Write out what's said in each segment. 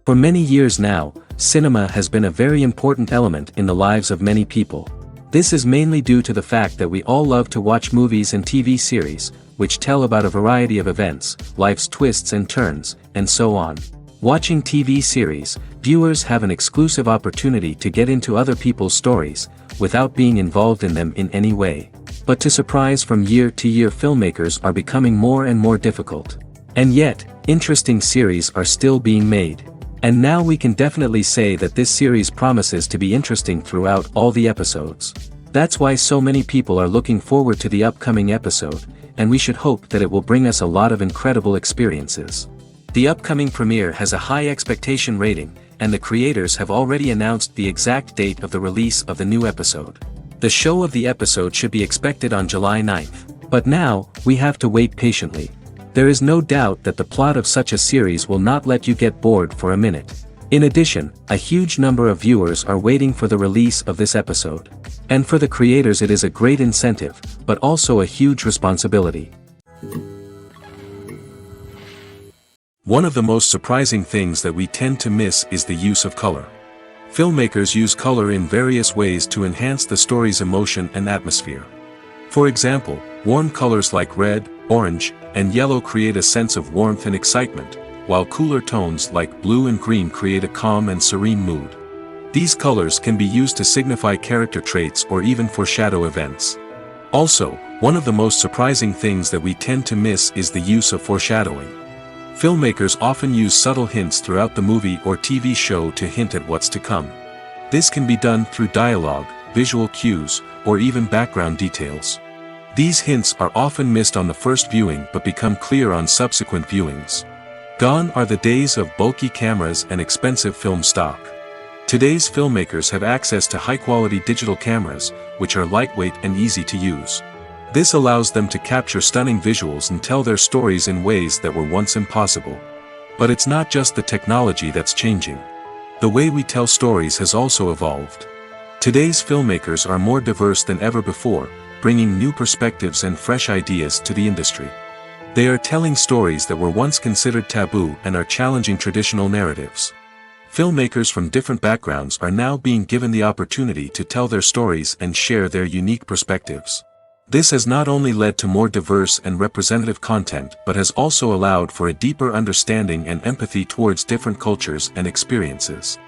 For many years now, cinema has been a very important element in the lives of many people. This is mainly due to the fact that we all love to watch movies and TV series, which tell about a variety of events, life's twists and turns, and so on. Watching TV series, viewers have an exclusive opportunity to get into other people's stories, without being involved in them in any way. But to surprise from year to year, filmmakers are becoming more and more difficult. And yet, interesting series are still being made. And now we can definitely say that this series promises to be interesting throughout all the episodes. That's why so many people are looking forward to the upcoming episode, and we should hope that it will bring us a lot of incredible experiences. The upcoming premiere has a high expectation rating, and the creators have already announced the exact date of the release of the new episode. The show of the episode should be expected on July 9th, but now, we have to wait patiently. There is no doubt that the plot of such a series will not let you get bored for a minute. In addition, a huge number of viewers are waiting for the release of this episode. And for the creators it is a great incentive, but also a huge responsibility. One of the most surprising things that we tend to miss is the use of color. Filmmakers use color in various ways to enhance the story's emotion and atmosphere. For example, warm colors like red, orange, and yellow create a sense of warmth and excitement, while cooler tones like blue and green create a calm and serene mood. These colors can be used to signify character traits or even foreshadow events. Also, one of the most surprising things that we tend to miss is the use of foreshadowing. Filmmakers often use subtle hints throughout the movie or TV show to hint at what's to come. This can be done through dialogue, visual cues, or even background details. These hints are often missed on the first viewing but become clear on subsequent viewings. Gone are the days of bulky cameras and expensive film stock. Today's filmmakers have access to high-quality digital cameras, which are lightweight and easy to use. This allows them to capture stunning visuals and tell their stories in ways that were once impossible. But it's not just the technology that's changing. The way we tell stories has also evolved. Today's filmmakers are more diverse than ever before, bringing new perspectives and fresh ideas to the industry. They are telling stories that were once considered taboo and are challenging traditional narratives. Filmmakers from different backgrounds are now being given the opportunity to tell their stories and share their unique perspectives. This has not only led to more diverse and representative content but has also allowed for a deeper understanding and empathy towards different cultures and experiences.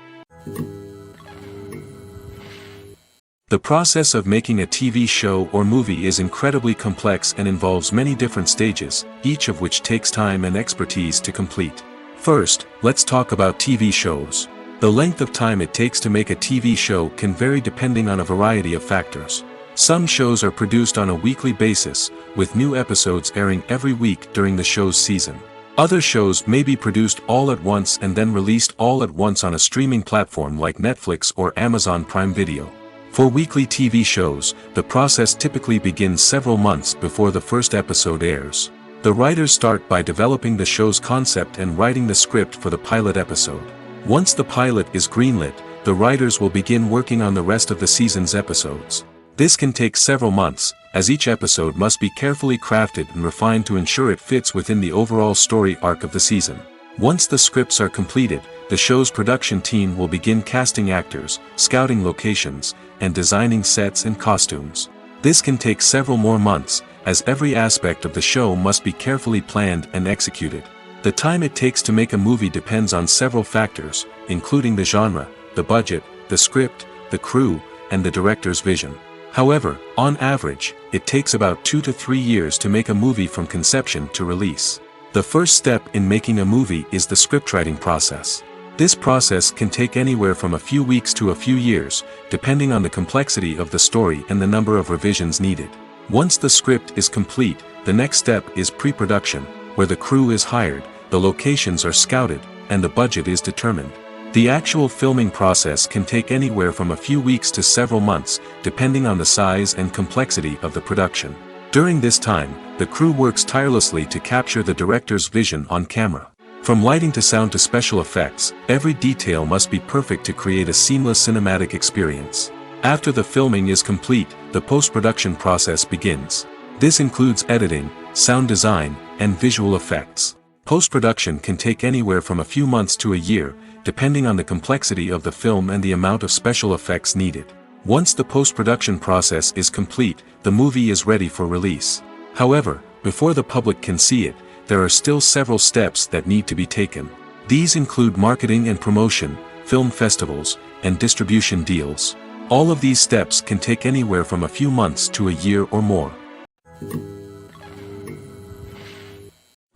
The process of making a TV show or movie is incredibly complex and involves many different stages, each of which takes time and expertise to complete. First, let's talk about TV shows. The length of time it takes to make a TV show can vary depending on a variety of factors. Some shows are produced on a weekly basis, with new episodes airing every week during the show's season. Other shows may be produced all at once and then released all at once on a streaming platform like Netflix or Amazon Prime Video. For weekly TV shows, the process typically begins several months before the first episode airs. The writers start by developing the show's concept and writing the script for the pilot episode. Once the pilot is greenlit, the writers will begin working on the rest of the season's episodes. This can take several months, as each episode must be carefully crafted and refined to ensure it fits within the overall story arc of the season. Once the scripts are completed, the show's production team will begin casting actors, scouting locations, and designing sets and costumes. This can take several more months, as every aspect of the show must be carefully planned and executed. The time it takes to make a movie depends on several factors, including the genre, the budget, the script, the crew, and the director's vision. However, on average, it takes about 2 to 3 years to make a movie from conception to release. The first step in making a movie is the scriptwriting process. This process can take anywhere from a few weeks to a few years, depending on the complexity of the story and the number of revisions needed. Once the script is complete, the next step is pre-production, where the crew is hired, the locations are scouted, and the budget is determined. The actual filming process can take anywhere from a few weeks to several months, depending on the size and complexity of the production. During this time, the crew works tirelessly to capture the director's vision on camera. From lighting to sound to special effects, every detail must be perfect to create a seamless cinematic experience. After the filming is complete, the post-production process begins. This includes editing, sound design, and visual effects. Post-production can take anywhere from a few months to a year, depending on the complexity of the film and the amount of special effects needed. Once the post-production process is complete, the movie is ready for release. However, before the public can see it, there are still several steps that need to be taken. These include marketing and promotion, film festivals, and distribution deals. All of these steps can take anywhere from a few months to a year or more.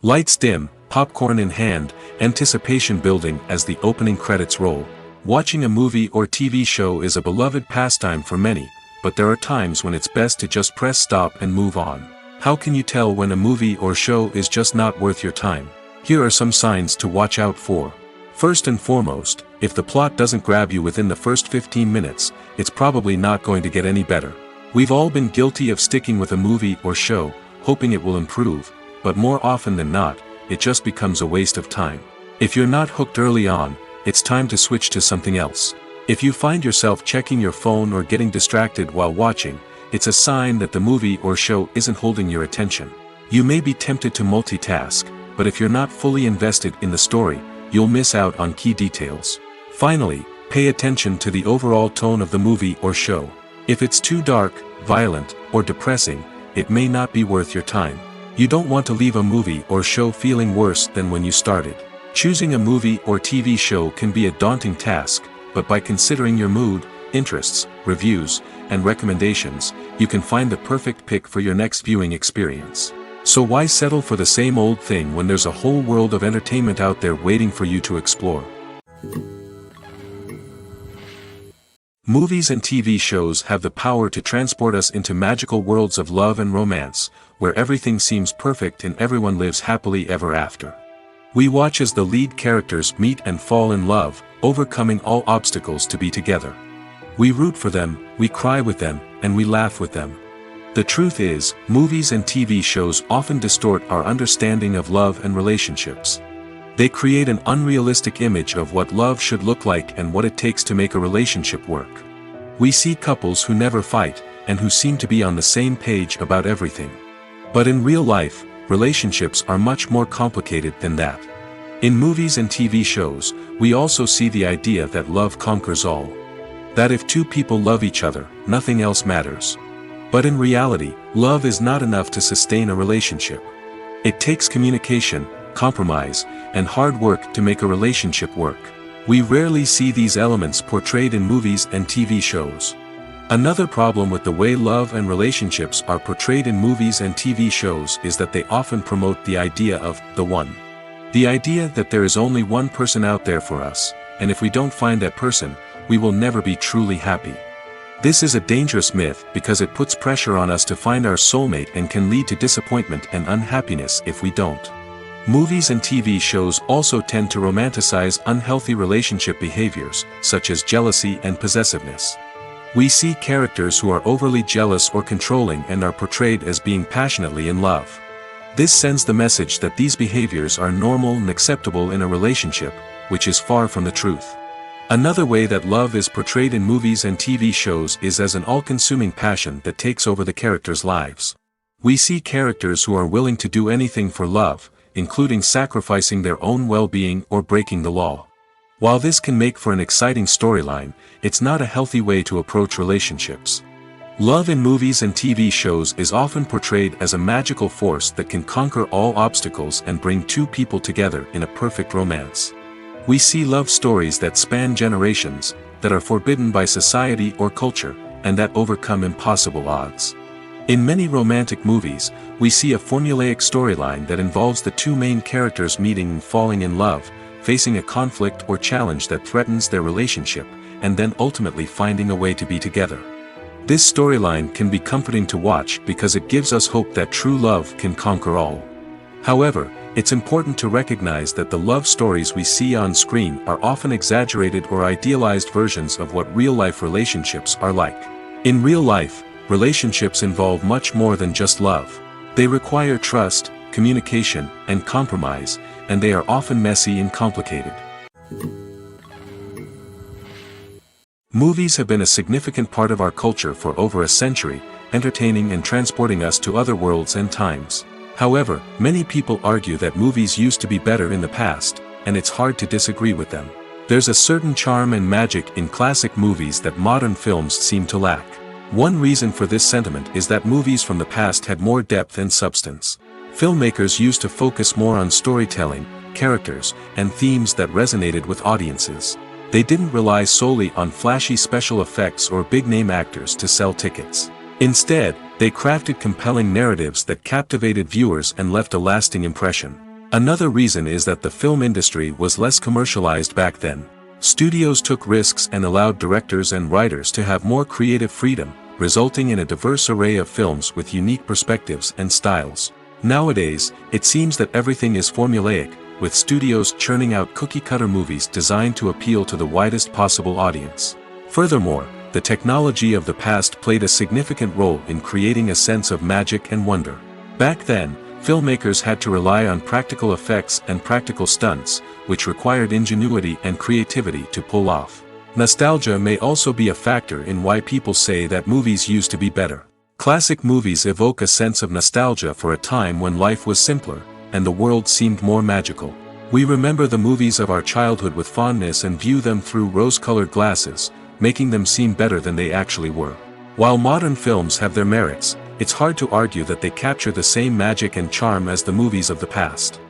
Lights dim, popcorn in hand, anticipation building as the opening credits roll. Watching a movie or TV show is a beloved pastime for many, but there are times when it's best to just press stop and move on. How can you tell when a movie or show is just not worth your time? Here are some signs to watch out for. First and foremost, if the plot doesn't grab you within the first 15 minutes, it's probably not going to get any better. We've all been guilty of sticking with a movie or show, hoping it will improve, but more often than not, it just becomes a waste of time. If you're not hooked early on, it's time to switch to something else. If you find yourself checking your phone or getting distracted while watching, it's a sign that the movie or show isn't holding your attention. You may be tempted to multitask, but if you're not fully invested in the story, you'll miss out on key details. Finally, pay attention to the overall tone of the movie or show. If it's too dark, violent, or depressing, it may not be worth your time. You don't want to leave a movie or show feeling worse than when you started. Choosing a movie or TV show can be a daunting task, but by considering your mood, interests, reviews, and recommendations, you can find the perfect pick for your next viewing experience. So why settle for the same old thing when there's a whole world of entertainment out there waiting for you to explore? Movies and TV shows have the power to transport us into magical worlds of love and romance, where everything seems perfect and everyone lives happily ever after. We watch as the lead characters meet and fall in love, overcoming all obstacles to be together. We root for them, we cry with them, and we laugh with them. The truth is, movies and TV shows often distort our understanding of love and relationships. They create an unrealistic image of what love should look like and what it takes to make a relationship work. We see couples who never fight, and who seem to be on the same page about everything. But in real life, relationships are much more complicated than that. In movies and TV shows, we also see the idea that love conquers all. That if two people love each other, nothing else matters. But in reality, love is not enough to sustain a relationship. It takes communication, compromise, and hard work to make a relationship work. We rarely see these elements portrayed in movies and TV shows. Another problem with the way love and relationships are portrayed in movies and TV shows is that they often promote the idea of the one. The idea that there is only one person out there for us, and if we don't find that person, we will never be truly happy. This is a dangerous myth because it puts pressure on us to find our soulmate and can lead to disappointment and unhappiness if we don't. Movies and TV shows also tend to romanticize unhealthy relationship behaviors, such as jealousy and possessiveness. We see characters who are overly jealous or controlling and are portrayed as being passionately in love. This sends the message that these behaviors are normal and acceptable in a relationship, which is far from the truth. Another way that love is portrayed in movies and TV shows is as an all-consuming passion that takes over the characters' lives. We see characters who are willing to do anything for love, including sacrificing their own well-being or breaking the law. While this can make for an exciting storyline, it's not a healthy way to approach relationships. Love in movies and TV shows is often portrayed as a magical force that can conquer all obstacles and bring two people together in a perfect romance. We see love stories that span generations, that are forbidden by society or culture, and that overcome impossible odds. In many romantic movies, we see a formulaic storyline that involves the two main characters meeting and falling in love, facing a conflict or challenge that threatens their relationship, and then ultimately finding a way to be together. This storyline can be comforting to watch because it gives us hope that true love can conquer all. However, it's important to recognize that the love stories we see on screen are often exaggerated or idealized versions of what real-life relationships are like. In real life, relationships involve much more than just love. They require trust, communication, and compromise, and they are often messy and complicated. Movies have been a significant part of our culture for over a century, entertaining and transporting us to other worlds and times. However, many people argue that movies used to be better in the past, and it's hard to disagree with them. There's a certain charm and magic in classic movies that modern films seem to lack. One reason for this sentiment is that movies from the past had more depth and substance. Filmmakers used to focus more on storytelling, characters, and themes that resonated with audiences. They didn't rely solely on flashy special effects or big-name actors to sell tickets. Instead, they crafted compelling narratives that captivated viewers and left a lasting impression. Another reason is that the film industry was less commercialized back then. Studios took risks and allowed directors and writers to have more creative freedom, resulting in a diverse array of films with unique perspectives and styles. Nowadays, it seems that everything is formulaic, with studios churning out cookie-cutter movies designed to appeal to the widest possible audience. Furthermore, the technology of the past played a significant role in creating a sense of magic and wonder. Back then, filmmakers had to rely on practical effects and practical stunts, which required ingenuity and creativity to pull off. Nostalgia may also be a factor in why people say that movies used to be better. Classic movies evoke a sense of nostalgia for a time when life was simpler, and the world seemed more magical. We remember the movies of our childhood with fondness and view them through rose-colored glasses, making them seem better than they actually were. While modern films have their merits, it's hard to argue that they capture the same magic and charm as the movies of the past.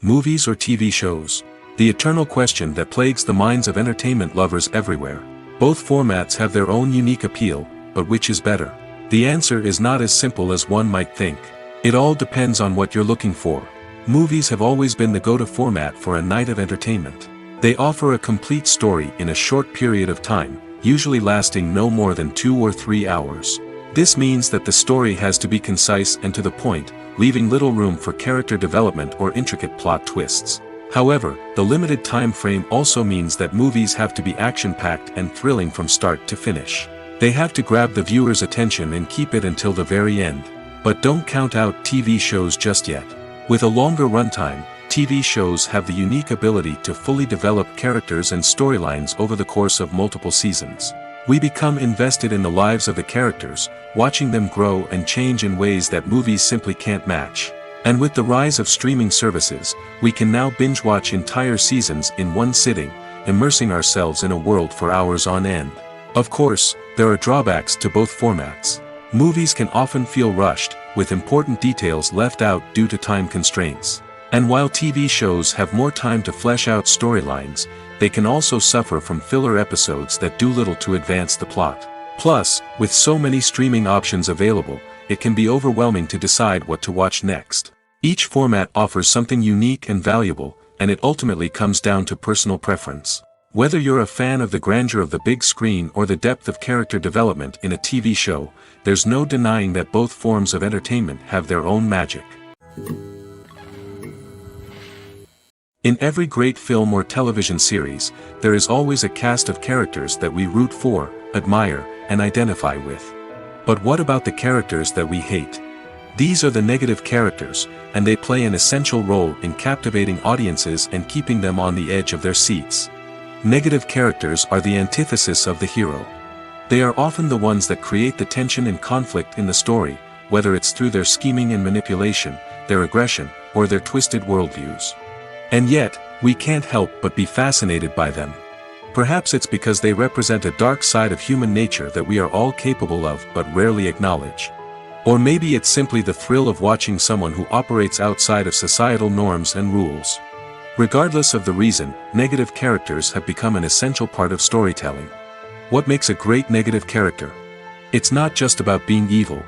Movies or TV shows? The eternal question that plagues the minds of entertainment lovers everywhere. Both formats have their own unique appeal, but which is better? The answer is not as simple as one might think. It all depends on what you're looking for. Movies have always been the go-to format for a night of entertainment. They offer a complete story in a short period of time, usually lasting no more than 2 or 3 hours. This means that the story has to be concise and to the point, leaving little room for character development or intricate plot twists. However, the limited time frame also means that movies have to be action-packed and thrilling from start to finish. They have to grab the viewer's attention and keep it until the very end. But don't count out TV shows just yet. With a longer runtime, TV shows have the unique ability to fully develop characters and storylines over the course of multiple seasons. We become invested in the lives of the characters, watching them grow and change in ways that movies simply can't match. And with the rise of streaming services, we can now binge-watch entire seasons in one sitting, immersing ourselves in a world for hours on end. Of course, there are drawbacks to both formats. Movies can often feel rushed, with important details left out due to time constraints. And while TV shows have more time to flesh out storylines, they can also suffer from filler episodes that do little to advance the plot. Plus, with so many streaming options available, it can be overwhelming to decide what to watch next. Each format offers something unique and valuable, and it ultimately comes down to personal preference. Whether you're a fan of the grandeur of the big screen or the depth of character development in a TV show, there's no denying that both forms of entertainment have their own magic. In every great film or television series, there is always a cast of characters that we root for, admire, and identify with. But what about the characters that we hate? These are the negative characters, and they play an essential role in captivating audiences and keeping them on the edge of their seats. Negative characters are the antithesis of the hero. They are often the ones that create the tension and conflict in the story, whether it's through their scheming and manipulation, their aggression, or their twisted worldviews. And yet, we can't help but be fascinated by them. Perhaps it's because they represent a dark side of human nature that we are all capable of but rarely acknowledge. Or maybe it's simply the thrill of watching someone who operates outside of societal norms and rules. Regardless of the reason, negative characters have become an essential part of storytelling. What makes a great negative character? It's not just about being evil.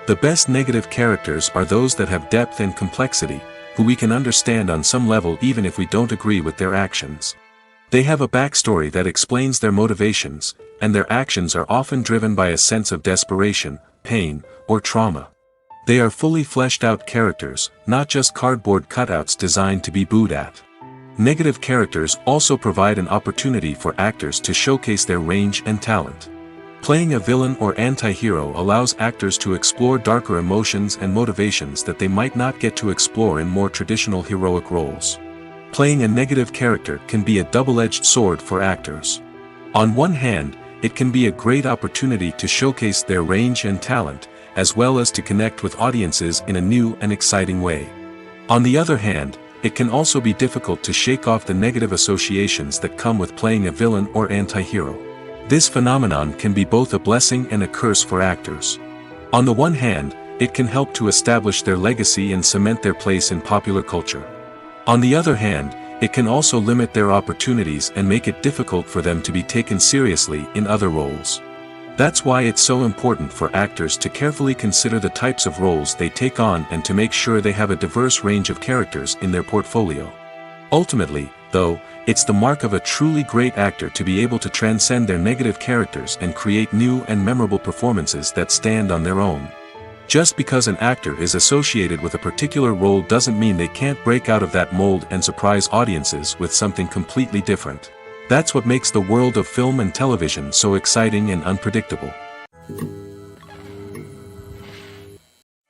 The best negative characters are those that have depth and complexity, who we can understand on some level even if we don't agree with their actions. They have a backstory that explains their motivations, and their actions are often driven by a sense of desperation, pain, or trauma. They are fully fleshed out characters, not just cardboard cutouts designed to be booed at. Negative characters also provide an opportunity for actors to showcase their range and talent. Playing a villain or anti-hero allows actors to explore darker emotions and motivations that they might not get to explore in more traditional heroic roles. Playing a negative character can be a double-edged sword for actors. On one hand, it can be a great opportunity to showcase their range and talent, as well as to connect with audiences in a new and exciting way. On the other hand, it can also be difficult to shake off the negative associations that come with playing a villain or anti-hero. This phenomenon can be both a blessing and a curse for actors. On the one hand, it can help to establish their legacy and cement their place in popular culture. On the other hand, it can also limit their opportunities and make it difficult for them to be taken seriously in other roles. That's why it's so important for actors to carefully consider the types of roles they take on and to make sure they have a diverse range of characters in their portfolio. Ultimately, though, it's the mark of a truly great actor to be able to transcend their negative characters and create new and memorable performances that stand on their own. Just because an actor is associated with a particular role doesn't mean they can't break out of that mold and surprise audiences with something completely different. That's what makes the world of film and television so exciting and unpredictable.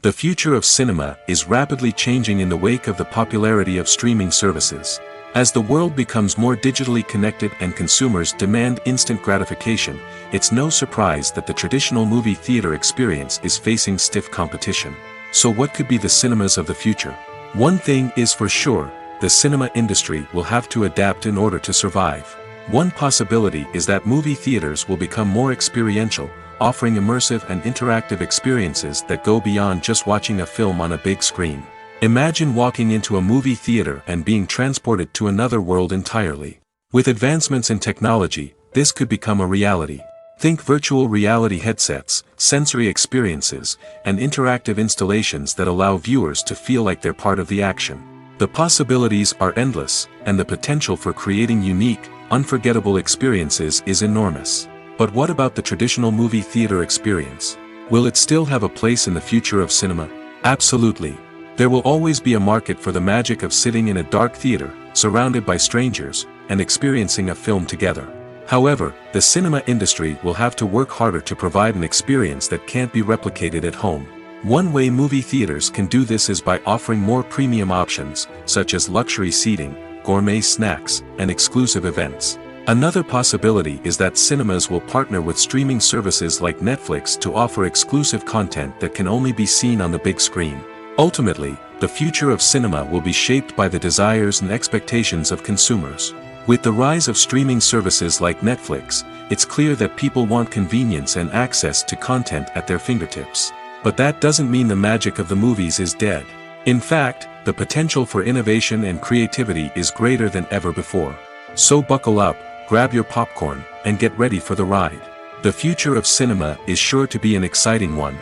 The future of cinema is rapidly changing in the wake of the popularity of streaming services. As the world becomes more digitally connected and consumers demand instant gratification, it's no surprise that the traditional movie theater experience is facing stiff competition. So what could be the cinemas of the future? One thing is for sure, the cinema industry will have to adapt in order to survive. One possibility is that movie theaters will become more experiential, offering immersive and interactive experiences that go beyond just watching a film on a big screen. Imagine walking into a movie theater and being transported to another world entirely. With advancements in technology, this could become a reality. Think virtual reality headsets, sensory experiences, and interactive installations that allow viewers to feel like they're part of the action. The possibilities are endless, and the potential for creating unique, unforgettable experiences is enormous. But what about the traditional movie theater experience? Will it still have a place in the future of cinema? Absolutely. There will always be a market for the magic of sitting in a dark theater, surrounded by strangers, and experiencing a film together. However, the cinema industry will have to work harder to provide an experience that can't be replicated at home. One way movie theaters can do this is by offering more premium options, such as luxury seating, gourmet snacks, and exclusive events. Another possibility is that cinemas will partner with streaming services like Netflix to offer exclusive content that can only be seen on the big screen. Ultimately, the future of cinema will be shaped by the desires and expectations of consumers. With the rise of streaming services like Netflix, it's clear that people want convenience and access to content at their fingertips. But that doesn't mean the magic of the movies is dead. In fact, the potential for innovation and creativity is greater than ever before. So buckle up, grab your popcorn, and get ready for the ride. The future of cinema is sure to be an exciting one.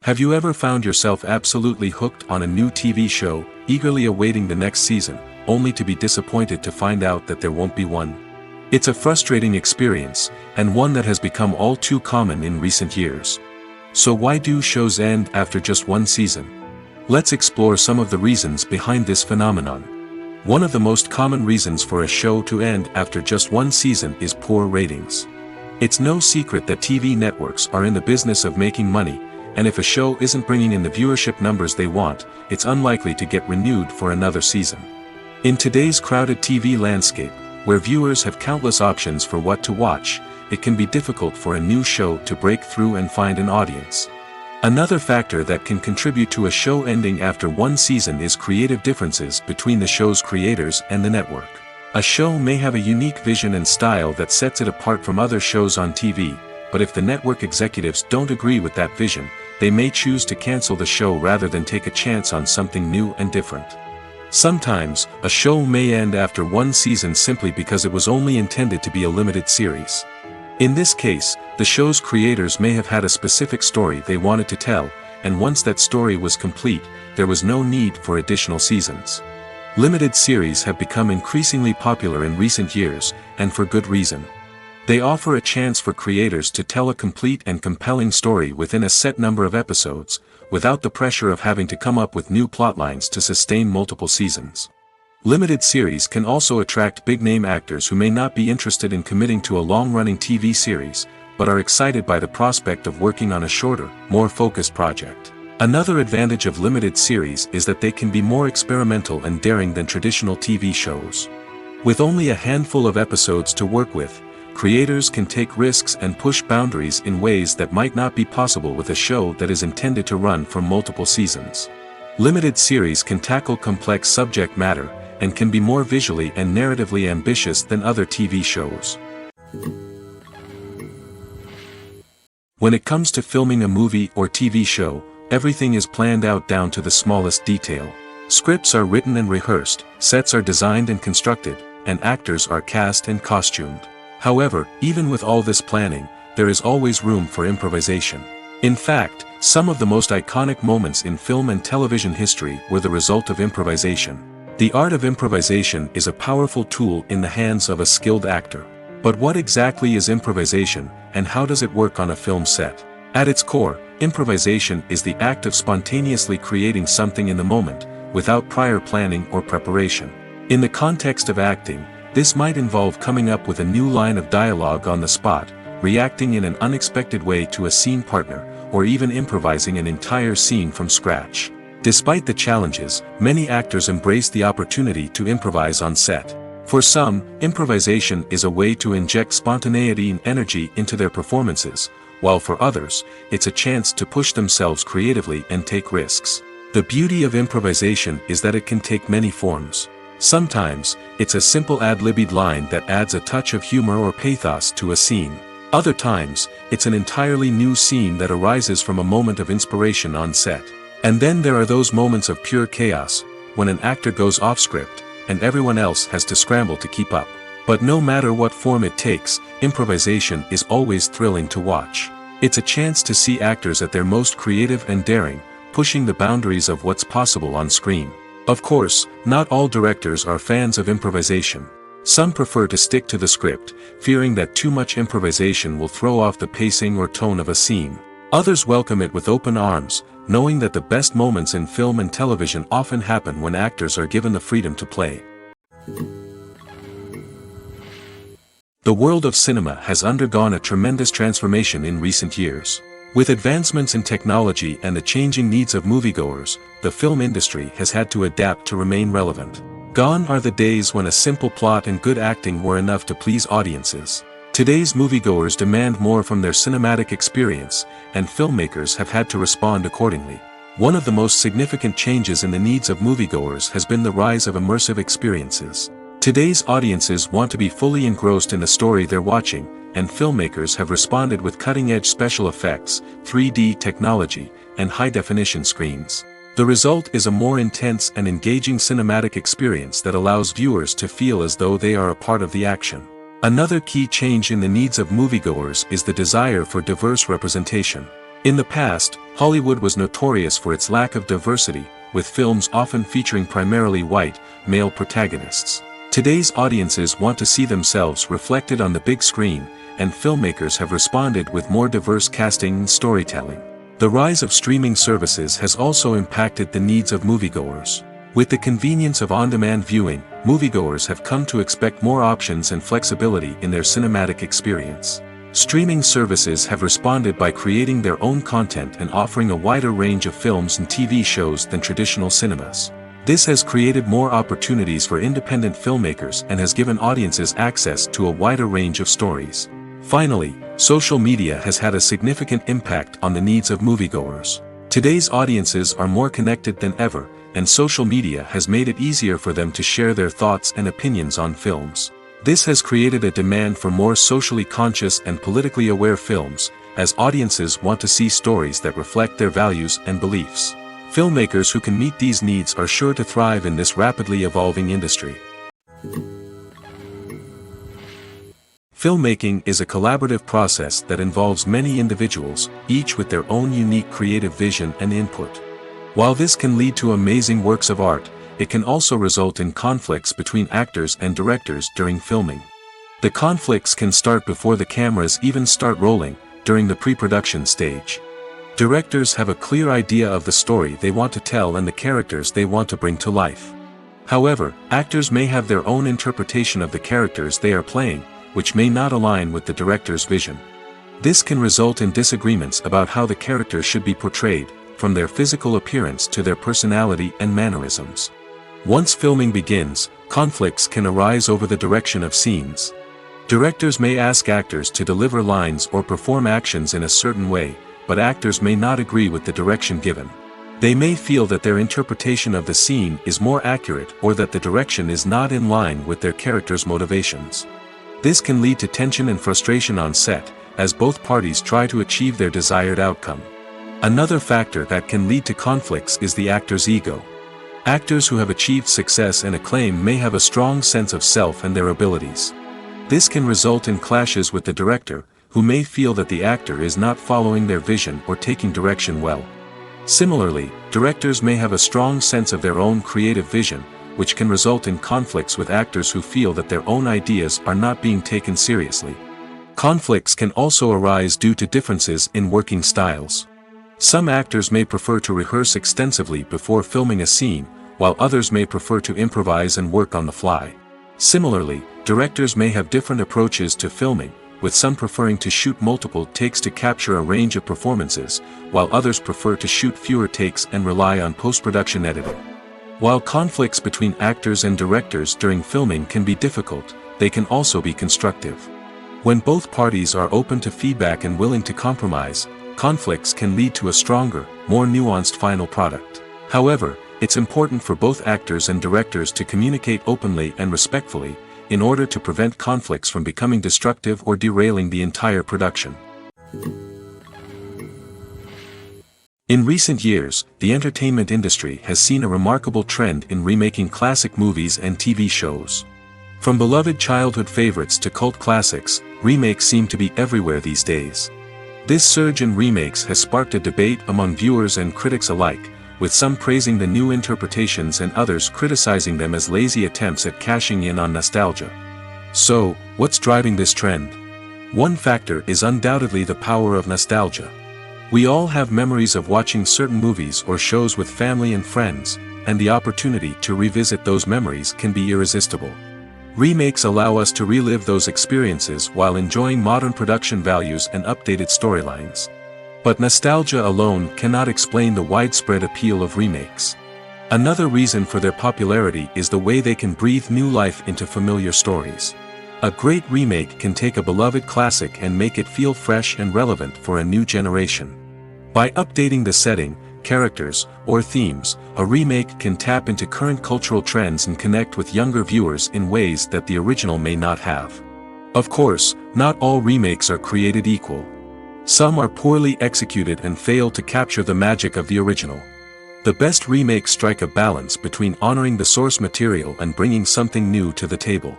Have you ever found yourself absolutely hooked on a new TV show, eagerly awaiting the next season, only to be disappointed to find out that there won't be one? It's a frustrating experience, and one that has become all too common in recent years. So why do shows end after just one season? Let's explore some of the reasons behind this phenomenon. One of the most common reasons for a show to end after just one season is poor ratings. It's no secret that TV networks are in the business of making money, and if a show isn't bringing in the viewership numbers they want, it's unlikely to get renewed for another season. In today's crowded TV landscape, where viewers have countless options for what to watch, it can be difficult for a new show to break through and find an audience. Another factor that can contribute to a show ending after one season is creative differences between the show's creators and the network. A show may have a unique vision and style that sets it apart from other shows on TV, but if the network executives don't agree with that vision, they may choose to cancel the show rather than take a chance on something new and different. Sometimes, a show may end after one season simply because it was only intended to be a limited series. In this case, the show's creators may have had a specific story they wanted to tell, and once that story was complete, there was no need for additional seasons. Limited series have become increasingly popular in recent years, and for good reason. They offer a chance for creators to tell a complete and compelling story within a set number of episodes, without the pressure of having to come up with new plotlines to sustain multiple seasons. Limited series can also attract big-name actors who may not be interested in committing to a long-running TV series, but are excited by the prospect of working on a shorter, more focused project. Another advantage of limited series is that they can be more experimental and daring than traditional TV shows. With only a handful of episodes to work with, creators can take risks and push boundaries in ways that might not be possible with a show that is intended to run for multiple seasons. Limited series can tackle complex subject matter, and can be more visually and narratively ambitious than other TV shows. When it comes to filming a movie or TV show, everything is planned out down to the smallest detail. Scripts are written and rehearsed, sets are designed and constructed, and actors are cast and costumed. However, even with all this planning, there is always room for improvisation. In fact, some of the most iconic moments in film and television history were the result of improvisation. The art of improvisation is a powerful tool in the hands of a skilled actor. But what exactly is improvisation, and how does it work on a film set? At its core, improvisation is the act of spontaneously creating something in the moment, without prior planning or preparation. In the context of acting, this might involve coming up with a new line of dialogue on the spot, reacting in an unexpected way to a scene partner, or even improvising an entire scene from scratch. Despite the challenges, many actors embrace the opportunity to improvise on set. For some, improvisation is a way to inject spontaneity and energy into their performances, while for others, it's a chance to push themselves creatively and take risks. The beauty of improvisation is that it can take many forms. Sometimes, it's a simple ad-libbed line that adds a touch of humor or pathos to a scene. Other times, it's an entirely new scene that arises from a moment of inspiration on set. And then there are those moments of pure chaos, when an actor goes off script, and everyone else has to scramble to keep up. But no matter what form it takes, improvisation is always thrilling to watch. It's a chance to see actors at their most creative and daring, pushing the boundaries of what's possible on screen. Of course, not all directors are fans of improvisation. Some prefer to stick to the script, fearing that too much improvisation will throw off the pacing or tone of a scene. Others welcome it with open arms, knowing that the best moments in film and television often happen when actors are given the freedom to play. The world of cinema has undergone a tremendous transformation in recent years. With advancements in technology and the changing needs of moviegoers, the film industry has had to adapt to remain relevant. Gone are the days when a simple plot and good acting were enough to please audiences. Today's moviegoers demand more from their cinematic experience, and filmmakers have had to respond accordingly. One of the most significant changes in the needs of moviegoers has been the rise of immersive experiences. Today's audiences want to be fully engrossed in the story they're watching, and filmmakers have responded with cutting-edge special effects, 3D technology, and high-definition screens. The result is a more intense and engaging cinematic experience that allows viewers to feel as though they are a part of the action. Another key change in the needs of moviegoers is the desire for diverse representation. In the past, Hollywood was notorious for its lack of diversity, with films often featuring primarily white, male protagonists. Today's audiences want to see themselves reflected on the big screen, and filmmakers have responded with more diverse casting and storytelling. The rise of streaming services has also impacted the needs of moviegoers. With the convenience of on-demand viewing, moviegoers have come to expect more options and flexibility in their cinematic experience. Streaming services have responded by creating their own content and offering a wider range of films and TV shows than traditional cinemas. This has created more opportunities for independent filmmakers and has given audiences access to a wider range of stories. Finally, social media has had a significant impact on the needs of moviegoers. Today's audiences are more connected than ever, and social media has made it easier for them to share their thoughts and opinions on films. This has created a demand for more socially conscious and politically aware films, as audiences want to see stories that reflect their values and beliefs. Filmmakers who can meet these needs are sure to thrive in this rapidly evolving industry. Filmmaking is a collaborative process that involves many individuals, each with their own unique creative vision and input. While this can lead to amazing works of art, it can also result in conflicts between actors and directors during filming. The conflicts can start before the cameras even start rolling, during the pre-production stage. Directors have a clear idea of the story they want to tell and the characters they want to bring to life. However, actors may have their own interpretation of the characters they are playing, which may not align with the director's vision. This can result in disagreements about how the characters should be portrayed, from their physical appearance to their personality and mannerisms. Once filming begins, conflicts can arise over the direction of scenes. Directors may ask actors to deliver lines or perform actions in a certain way, but actors may not agree with the direction given. They may feel that their interpretation of the scene is more accurate or that the direction is not in line with their character's motivations. This can lead to tension and frustration on set, as both parties try to achieve their desired outcome. Another factor that can lead to conflicts is the actor's ego. Actors who have achieved success and acclaim may have a strong sense of self and their abilities. This can result in clashes with the director, who may feel that the actor is not following their vision or taking direction well. Similarly, directors may have a strong sense of their own creative vision, which can result in conflicts with actors who feel that their own ideas are not being taken seriously. Conflicts can also arise due to differences in working styles. Some actors may prefer to rehearse extensively before filming a scene, while others may prefer to improvise and work on the fly. Similarly, directors may have different approaches to filming, with some preferring to shoot multiple takes to capture a range of performances, while others prefer to shoot fewer takes and rely on post-production editing. While conflicts between actors and directors during filming can be difficult, they can also be constructive. When both parties are open to feedback and willing to compromise, conflicts can lead to a stronger, more nuanced final product. However, it's important for both actors and directors to communicate openly and respectfully, in order to prevent conflicts from becoming destructive or derailing the entire production. In recent years, the entertainment industry has seen a remarkable trend in remaking classic movies and TV shows. From beloved childhood favorites to cult classics, remakes seem to be everywhere these days. This surge in remakes has sparked a debate among viewers and critics alike, with some praising the new interpretations and others criticizing them as lazy attempts at cashing in on nostalgia. So, what's driving this trend? One factor is undoubtedly the power of nostalgia. We all have memories of watching certain movies or shows with family and friends, and the opportunity to revisit those memories can be irresistible. Remakes allow us to relive those experiences while enjoying modern production values and updated storylines. But nostalgia alone cannot explain the widespread appeal of remakes. Another reason for their popularity is the way they can breathe new life into familiar stories. A great remake can take a beloved classic and make it feel fresh and relevant for a new generation. By updating the setting, characters, or themes, a remake can tap into current cultural trends and connect with younger viewers in ways that the original may not have. Of course, not all remakes are created equal. Some are poorly executed and fail to capture the magic of the original. The best remakes strike a balance between honoring the source material and bringing something new to the table.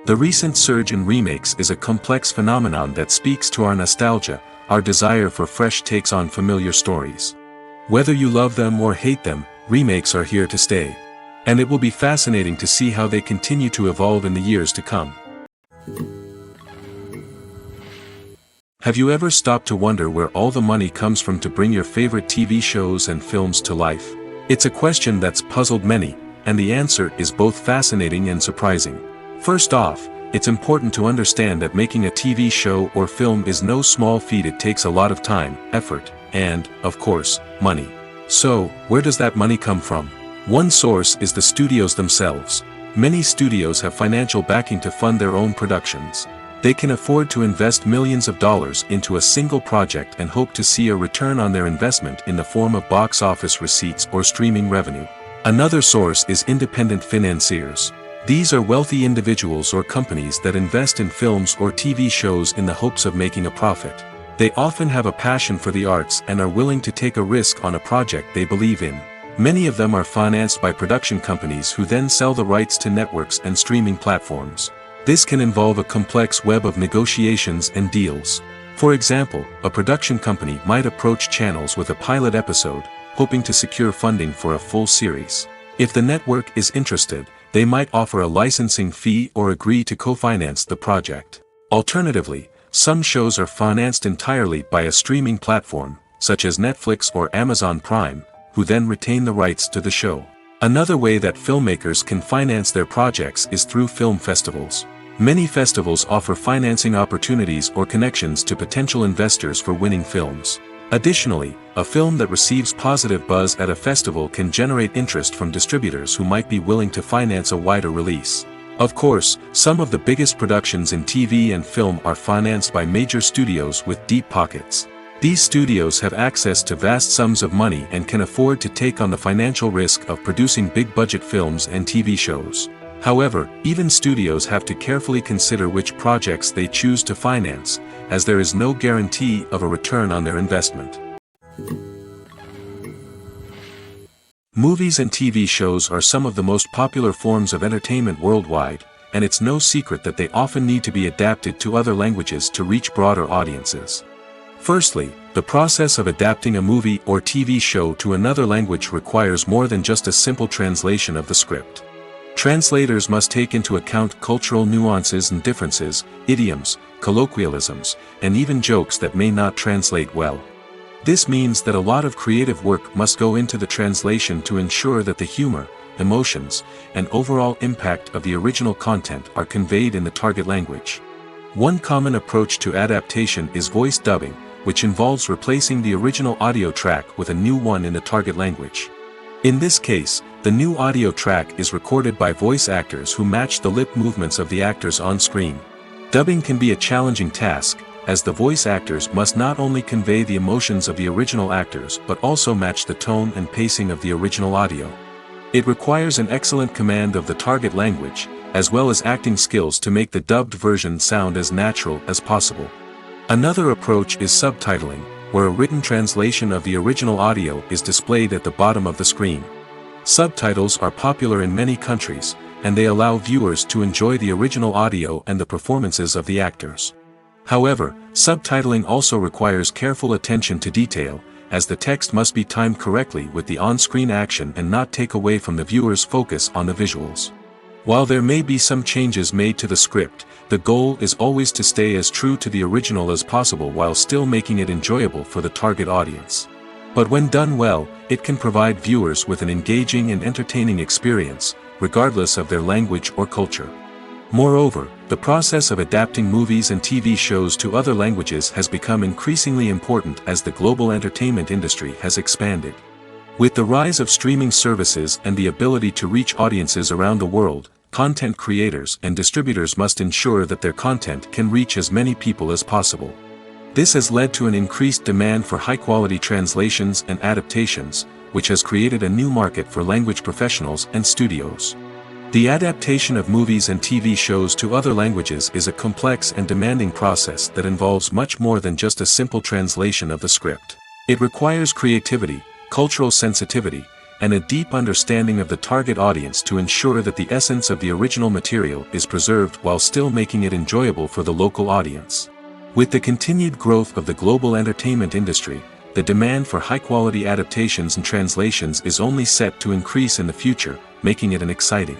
The recent surge in remakes is a complex phenomenon that speaks to our nostalgia, our desire for fresh takes on familiar stories. Whether you love them or hate them, remakes are here to stay. And it will be fascinating to see how they continue to evolve in the years to come. Have you ever stopped to wonder where all the money comes from to bring your favorite TV shows and films to life? It's a question that's puzzled many, and the answer is both fascinating and surprising. First off, it's important to understand that making a TV show or film is no small feat. It takes a lot of time, effort, and, of course, money. So, where does that money come from? One source is the studios themselves. Many studios have financial backing to fund their own productions. They can afford to invest millions of dollars into a single project and hope to see a return on their investment in the form of box office receipts or streaming revenue. Another source is independent financiers. These are wealthy individuals or companies that invest in films or TV shows in the hopes of making a profit. They often have a passion for the arts and are willing to take a risk on a project they believe in. Many of them are financed by production companies who then sell the rights to networks and streaming platforms. This can involve a complex web of negotiations and deals. For example, a production company might approach channels with a pilot episode, hoping to secure funding for a full series. If the network is interested, they might offer a licensing fee or agree to co-finance the project. Alternatively, some shows are financed entirely by a streaming platform, such as Netflix or Amazon Prime, who then retain the rights to the show. Another way that filmmakers can finance their projects is through film festivals. Many festivals offer financing opportunities or connections to potential investors for winning films. Additionally, a film that receives positive buzz at a festival can generate interest from distributors who might be willing to finance a wider release. Of course, some of the biggest productions in TV and film are financed by major studios with deep pockets. These studios have access to vast sums of money and can afford to take on the financial risk of producing big-budget films and TV shows. However, even studios have to carefully consider which projects they choose to finance, as there is no guarantee of a return on their investment. Movies and TV shows are some of the most popular forms of entertainment worldwide, and it's no secret that they often need to be adapted to other languages to reach broader audiences. Firstly, the process of adapting a movie or TV show to another language requires more than just a simple translation of the script. Translators must take into account cultural nuances and differences, idioms, colloquialisms, and even jokes that may not translate well. This means that a lot of creative work must go into the translation to ensure that the humor, emotions, and overall impact of the original content are conveyed in the target language. One common approach to adaptation is voice dubbing, which involves replacing the original audio track with a new one in the target language. In this case, the new audio track is recorded by voice actors who match the lip movements of the actors on screen. Dubbing can be a challenging task, as the voice actors must not only convey the emotions of the original actors but also match the tone and pacing of the original audio. It requires an excellent command of the target language, as well as acting skills to make the dubbed version sound as natural as possible. Another approach is subtitling, where a written translation of the original audio is displayed at the bottom of the screen. Subtitles are popular in many countries, and they allow viewers to enjoy the original audio and the performances of the actors. However, subtitling also requires careful attention to detail, as the text must be timed correctly with the on-screen action and not take away from the viewer's focus on the visuals. While there may be some changes made to the script, the goal is always to stay as true to the original as possible while still making it enjoyable for the target audience. But when done well, it can provide viewers with an engaging and entertaining experience, regardless of their language or culture. Moreover, the process of adapting movies and TV shows to other languages has become increasingly important as the global entertainment industry has expanded. With the rise of streaming services and the ability to reach audiences around the world, content creators and distributors must ensure that their content can reach as many people as possible. This has led to an increased demand for high-quality translations and adaptations, which has created a new market for language professionals and studios. The adaptation of movies and TV shows to other languages is a complex and demanding process that involves much more than just a simple translation of the script. It requires creativity, cultural sensitivity, and a deep understanding of the target audience to ensure that the essence of the original material is preserved while still making it enjoyable for the local audience. With the continued growth of the global entertainment industry, the demand for high-quality adaptations and translations is only set to increase in the future, making it exciting.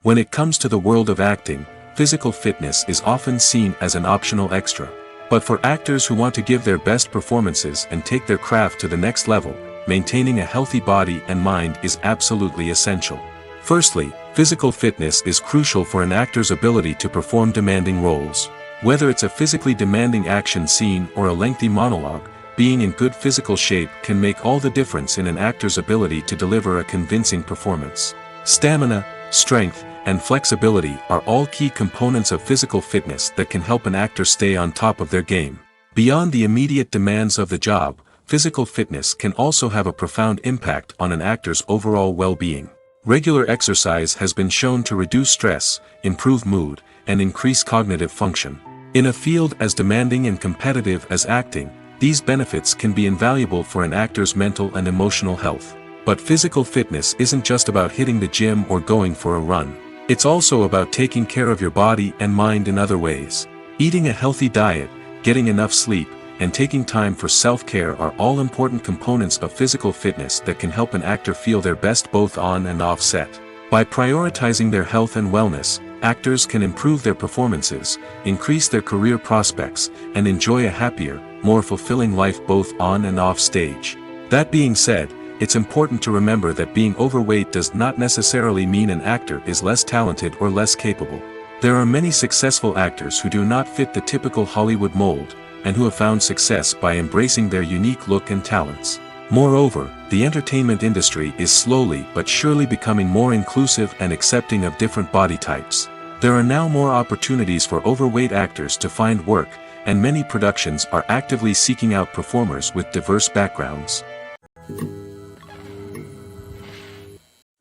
When it comes to the world of acting, physical fitness is often seen as an optional extra. But for actors who want to give their best performances and take their craft to the next level, maintaining a healthy body and mind is absolutely essential. Firstly, physical fitness is crucial for an actor's ability to perform demanding roles. Whether it's a physically demanding action scene or a lengthy monologue, being in good physical shape can make all the difference in an actor's ability to deliver a convincing performance. Stamina, strength, and flexibility are all key components of physical fitness that can help an actor stay on top of their game. Beyond the immediate demands of the job, physical fitness can also have a profound impact on an actor's overall well-being. Regular exercise has been shown to reduce stress, improve mood, and increase cognitive function. In a field as demanding and competitive as acting, these benefits can be invaluable for an actor's mental and emotional health. But physical fitness isn't just about hitting the gym or going for a run. It's also about taking care of your body and mind in other ways. Eating a healthy diet, getting enough sleep, and taking time for self-care are all important components of physical fitness that can help an actor feel their best both on and off set. By prioritizing their health and wellness, actors can improve their performances, increase their career prospects, and enjoy a happier, more fulfilling life both on and off stage. That being said, it's important to remember that being overweight does not necessarily mean an actor is less talented or less capable. There are many successful actors who do not fit the typical Hollywood mold, and who have found success by embracing their unique look and talents. Moreover, the entertainment industry is slowly but surely becoming more inclusive and accepting of different body types. There are now more opportunities for overweight actors to find work, and many productions are actively seeking out performers with diverse backgrounds.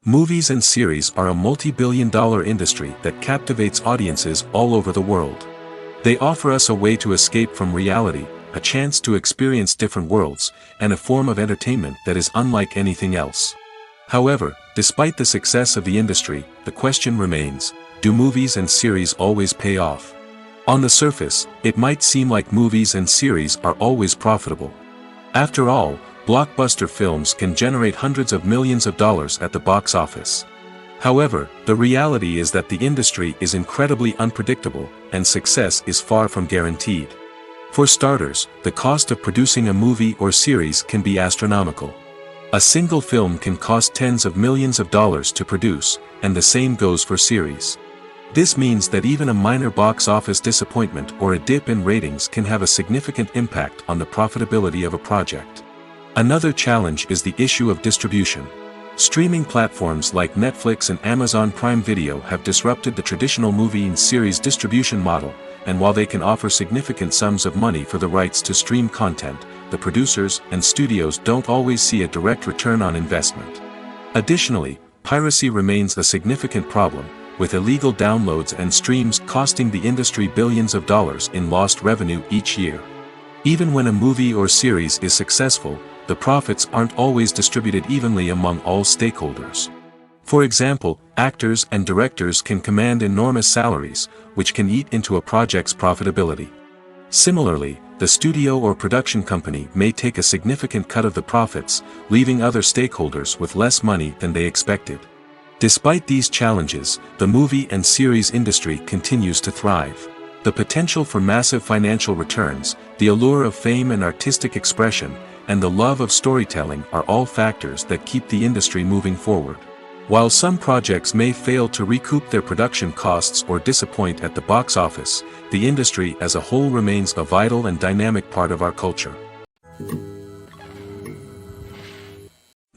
Movies and series are a multi-billion-dollar industry that captivates audiences all over the world. They offer us a way to escape from reality, a chance to experience different worlds, and a form of entertainment that is unlike anything else. However, despite the success of the industry, the question remains, do movies and series always pay off? On the surface, it might seem like movies and series are always profitable. After all, blockbuster films can generate hundreds of millions of dollars at the box office. However, the reality is that the industry is incredibly unpredictable, and success is far from guaranteed. For starters, the cost of producing a movie or series can be astronomical. A single film can cost tens of millions of dollars to produce, and the same goes for series. This means that even a minor box office disappointment or a dip in ratings can have a significant impact on the profitability of a project. Another challenge is the issue of distribution. Streaming platforms like Netflix and Amazon Prime Video have disrupted the traditional movie and series distribution model, and while they can offer significant sums of money for the rights to stream content, the producers and studios don't always see a direct return on investment. Additionally, piracy remains a significant problem, with illegal downloads and streams costing the industry billions of dollars in lost revenue each year. Even when a movie or series is successful, the profits aren't always distributed evenly among all stakeholders. For example, actors and directors can command enormous salaries, which can eat into a project's profitability. Similarly, the studio or production company may take a significant cut of the profits, leaving other stakeholders with less money than they expected. Despite these challenges, the movie and series industry continues to thrive. The potential for massive financial returns, the allure of fame and artistic expression, and the love of storytelling are all factors that keep the industry moving forward. While some projects may fail to recoup their production costs or disappoint at the box office, the industry as a whole remains a vital and dynamic part of our culture.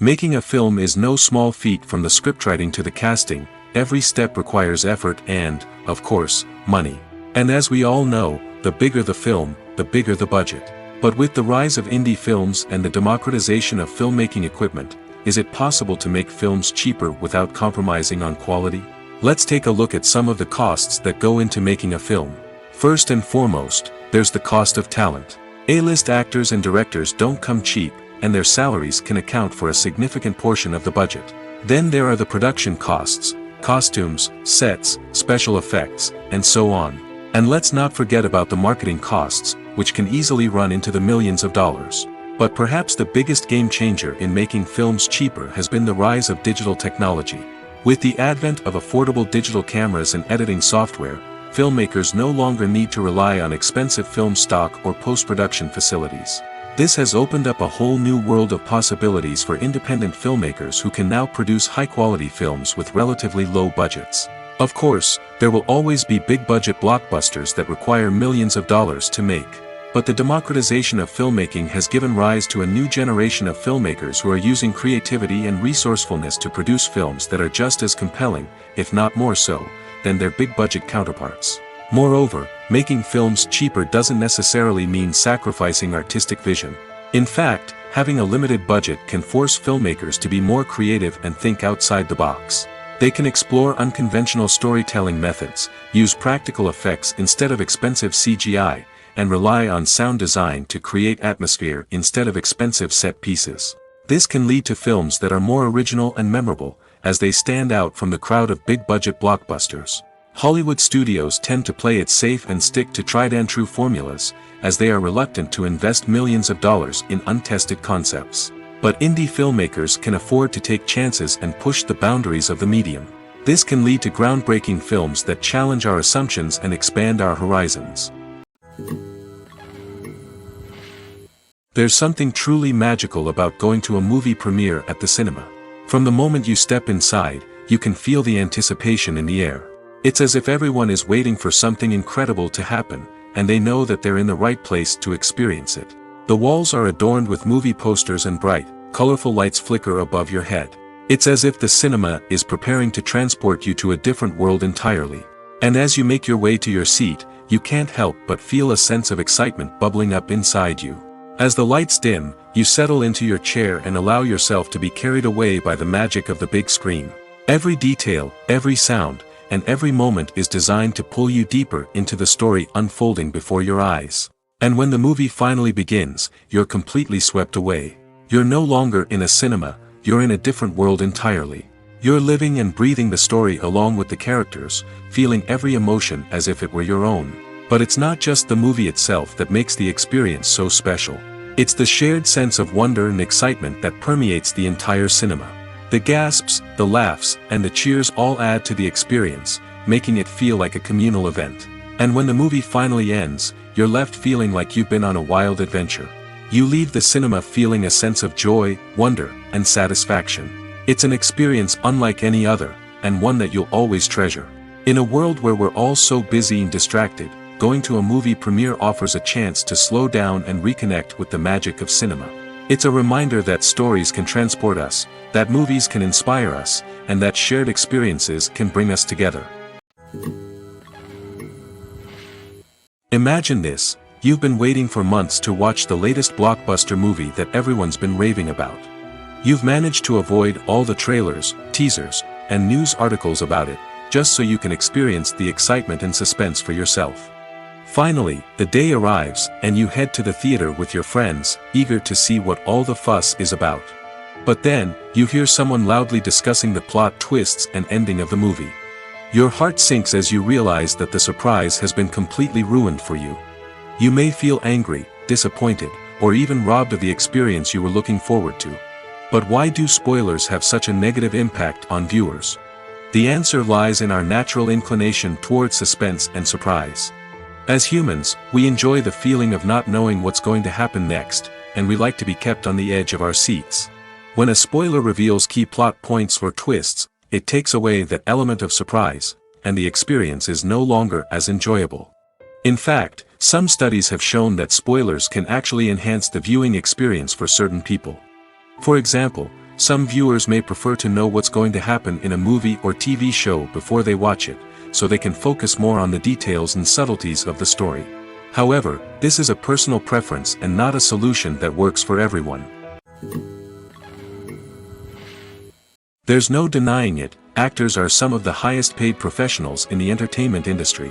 Making a film is no small feat. From the scriptwriting to the casting, every step requires effort and, of course, money. And as we all know, the bigger the film, the bigger the budget. But with the rise of indie films and the democratization of filmmaking equipment, is it possible to make films cheaper without compromising on quality? Let's take a look at some of the costs that go into making a film. First and foremost, there's the cost of talent. A-list actors and directors don't come cheap, and their salaries can account for a significant portion of the budget. Then there are the production costs, costumes, sets, special effects, and so on. And let's not forget about the marketing costs, which can easily run into the millions of dollars. But perhaps the biggest game changer in making films cheaper has been the rise of digital technology. With the advent of affordable digital cameras and editing software, filmmakers no longer need to rely on expensive film stock or post-production facilities. This has opened up a whole new world of possibilities for independent filmmakers who can now produce high-quality films with relatively low budgets. Of course, there will always be big-budget blockbusters that require millions of dollars to make. But the democratization of filmmaking has given rise to a new generation of filmmakers who are using creativity and resourcefulness to produce films that are just as compelling, if not more so, than their big-budget counterparts. Moreover, making films cheaper doesn't necessarily mean sacrificing artistic vision. In fact, having a limited budget can force filmmakers to be more creative and think outside the box. They can explore unconventional storytelling methods, use practical effects instead of expensive CGI, and rely on sound design to create atmosphere instead of expensive set pieces. This can lead to films that are more original and memorable, as they stand out from the crowd of big-budget blockbusters. Hollywood studios tend to play it safe and stick to tried-and-true formulas, as they are reluctant to invest millions of dollars in untested concepts. But indie filmmakers can afford to take chances and push the boundaries of the medium. This can lead to groundbreaking films that challenge our assumptions and expand our horizons. There's something truly magical about going to a movie premiere at the cinema. From the moment you step inside, you can feel the anticipation in the air. It's as if everyone is waiting for something incredible to happen, and they know that they're in the right place to experience it. The walls are adorned with movie posters and bright, colorful lights flicker above your head. It's as if the cinema is preparing to transport you to a different world entirely. And as you make your way to your seat, you can't help but feel a sense of excitement bubbling up inside you. As the lights dim, you settle into your chair and allow yourself to be carried away by the magic of the big screen. Every detail, every sound, and every moment is designed to pull you deeper into the story unfolding before your eyes. And when the movie finally begins, you're completely swept away. You're no longer in a cinema, you're in a different world entirely. You're living and breathing the story along with the characters, feeling every emotion as if it were your own. But it's not just the movie itself that makes the experience so special. It's the shared sense of wonder and excitement that permeates the entire cinema. The gasps, the laughs, and the cheers all add to the experience, making it feel like a communal event. And when the movie finally ends, you're left feeling like you've been on a wild adventure. You leave the cinema feeling a sense of joy, wonder, and satisfaction. It's an experience unlike any other, and one that you'll always treasure. In a world where we're all so busy and distracted, going to a movie premiere offers a chance to slow down and reconnect with the magic of cinema. It's a reminder that stories can transport us, that movies can inspire us, and that shared experiences can bring us together. Imagine this: you've been waiting for months to watch the latest blockbuster movie that everyone's been raving about. You've managed to avoid all the trailers, teasers, and news articles about it, just so you can experience the excitement and suspense for yourself. Finally, the day arrives, and you head to the theater with your friends, eager to see what all the fuss is about. But then, you hear someone loudly discussing the plot twists and ending of the movie. Your heart sinks as you realize that the surprise has been completely ruined for you. You may feel angry, disappointed, or even robbed of the experience you were looking forward to. But why do spoilers have such a negative impact on viewers? The answer lies in our natural inclination toward suspense and surprise. As humans, we enjoy the feeling of not knowing what's going to happen next, and we like to be kept on the edge of our seats. When a spoiler reveals key plot points or twists, it takes away that element of surprise, and the experience is no longer as enjoyable. In fact, some studies have shown that spoilers can actually enhance the viewing experience for certain people. For example, some viewers may prefer to know what's going to happen in a movie or TV show before they watch it, so they can focus more on the details and subtleties of the story. However, this is a personal preference and not a solution that works for everyone. There's no denying it, actors are some of the highest paid professionals in the entertainment industry.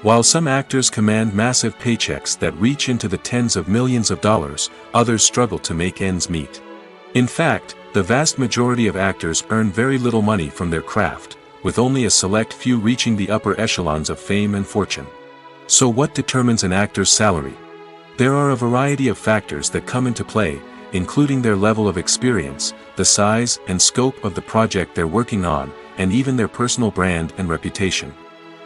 While some actors command massive paychecks that reach into the tens of millions of dollars, others struggle to make ends meet. In fact, the vast majority of actors earn very little money from their craft, with only a select few reaching the upper echelons of fame and fortune. So what determines an actor's salary? There are a variety of factors that come into play, including their level of experience, the size and scope of the project they're working on, and even their personal brand and reputation.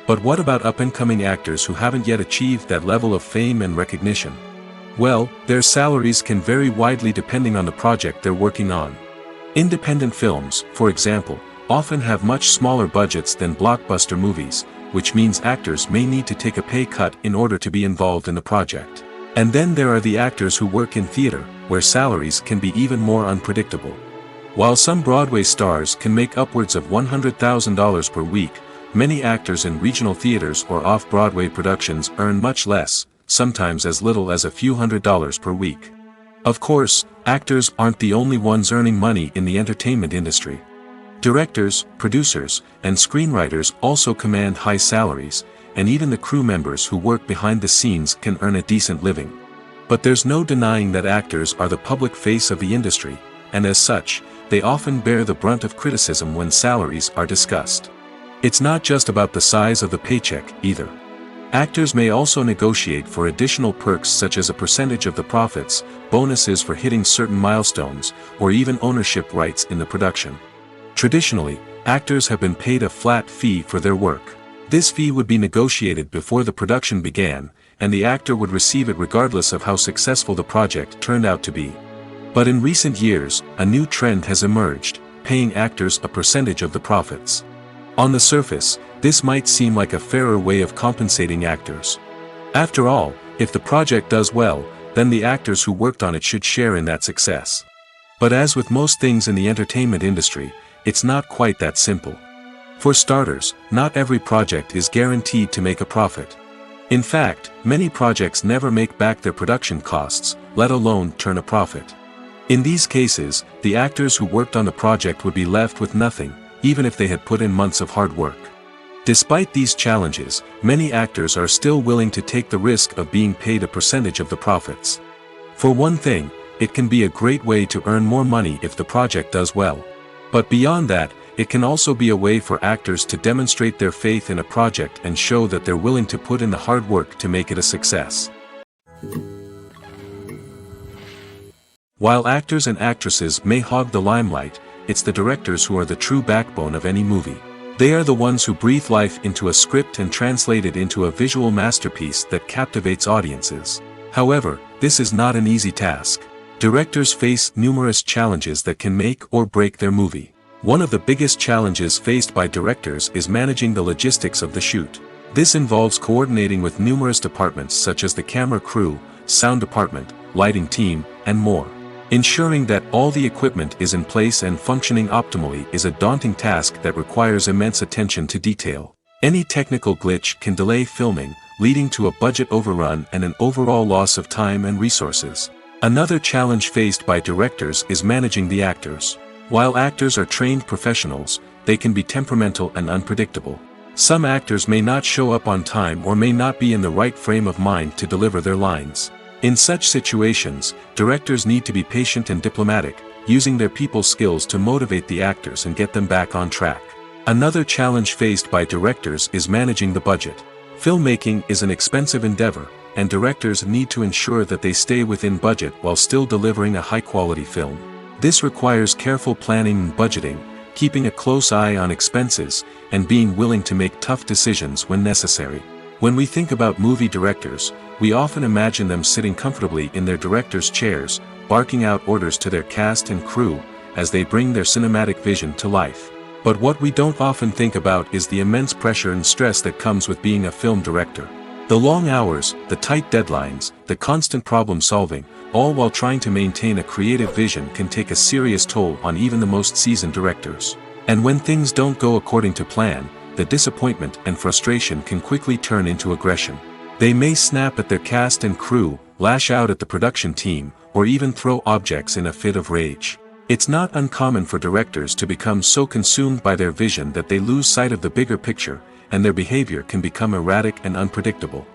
But what about up-and-coming actors who haven't yet achieved that level of fame and recognition? Well, their salaries can vary widely depending on the project they're working on. Independent films, for example, often have much smaller budgets than blockbuster movies, which means actors may need to take a pay cut in order to be involved in the project. And then there are the actors who work in theater, where salaries can be even more unpredictable. While some Broadway stars can make upwards of $100,000 per week, many actors in regional theaters or off-Broadway productions earn much less, sometimes as little as a few $100s per week. Of course, actors aren't the only ones earning money in the entertainment industry. Directors, producers, and screenwriters also command high salaries, and even the crew members who work behind the scenes can earn a decent living. But there's no denying that actors are the public face of the industry, and as such, they often bear the brunt of criticism when salaries are discussed. It's not just about the size of the paycheck, either. Actors may also negotiate for additional perks such as a percentage of the profits, bonuses for hitting certain milestones, or even ownership rights in the production. Traditionally, actors have been paid a flat fee for their work. This fee would be negotiated before the production began, and the actor would receive it regardless of how successful the project turned out to be. But in recent years, a new trend has emerged, paying actors a percentage of the profits. On the surface, this might seem like a fairer way of compensating actors. After all, if the project does well, then the actors who worked on it should share in that success. But as with most things in the entertainment industry, it's not quite that simple. For starters, not every project is guaranteed to make a profit. In fact, many projects never make back their production costs, let alone turn a profit. In these cases, the actors who worked on the project would be left with nothing, even if they had put in months of hard work. Despite these challenges, many actors are still willing to take the risk of being paid a percentage of the profits. For one thing, it can be a great way to earn more money if the project does well. But beyond that, it can also be a way for actors to demonstrate their faith in a project and show that they're willing to put in the hard work to make it a success. While actors and actresses may hog the limelight, it's the directors who are the true backbone of any movie. They are the ones who breathe life into a script and translate it into a visual masterpiece that captivates audiences. However, this is not an easy task. Directors face numerous challenges that can make or break their movie. One of the biggest challenges faced by directors is managing the logistics of the shoot. This involves coordinating with numerous departments such as the camera crew, sound department, lighting team, and more. Ensuring that all the equipment is in place and functioning optimally is a daunting task that requires immense attention to detail. Any technical glitch can delay filming, leading to a budget overrun and an overall loss of time and resources. Another challenge faced by directors is managing the actors. While actors are trained professionals, they can be temperamental and unpredictable. Some actors may not show up on time or may not be in the right frame of mind to deliver their lines. In such situations, directors need to be patient and diplomatic, using their people skills to motivate the actors and get them back on track. Another challenge faced by directors is managing the budget. Filmmaking is an expensive endeavor, and directors need to ensure that they stay within budget while still delivering a high-quality film. This requires careful planning and budgeting, keeping a close eye on expenses, and being willing to make tough decisions when necessary. When we think about movie directors, we often imagine them sitting comfortably in their director's chairs, barking out orders to their cast and crew, as they bring their cinematic vision to life. But what we don't often think about is the immense pressure and stress that comes with being a film director. The long hours, the tight deadlines, the constant problem solving, all while trying to maintain a creative vision can take a serious toll on even the most seasoned directors. And when things don't go according to plan, the disappointment and frustration can quickly turn into aggression. They may snap at their cast and crew, lash out at the production team, or even throw objects in a fit of rage. It's not uncommon for directors to become so consumed by their vision that they lose sight of the bigger picture, and their behavior can become erratic and unpredictable.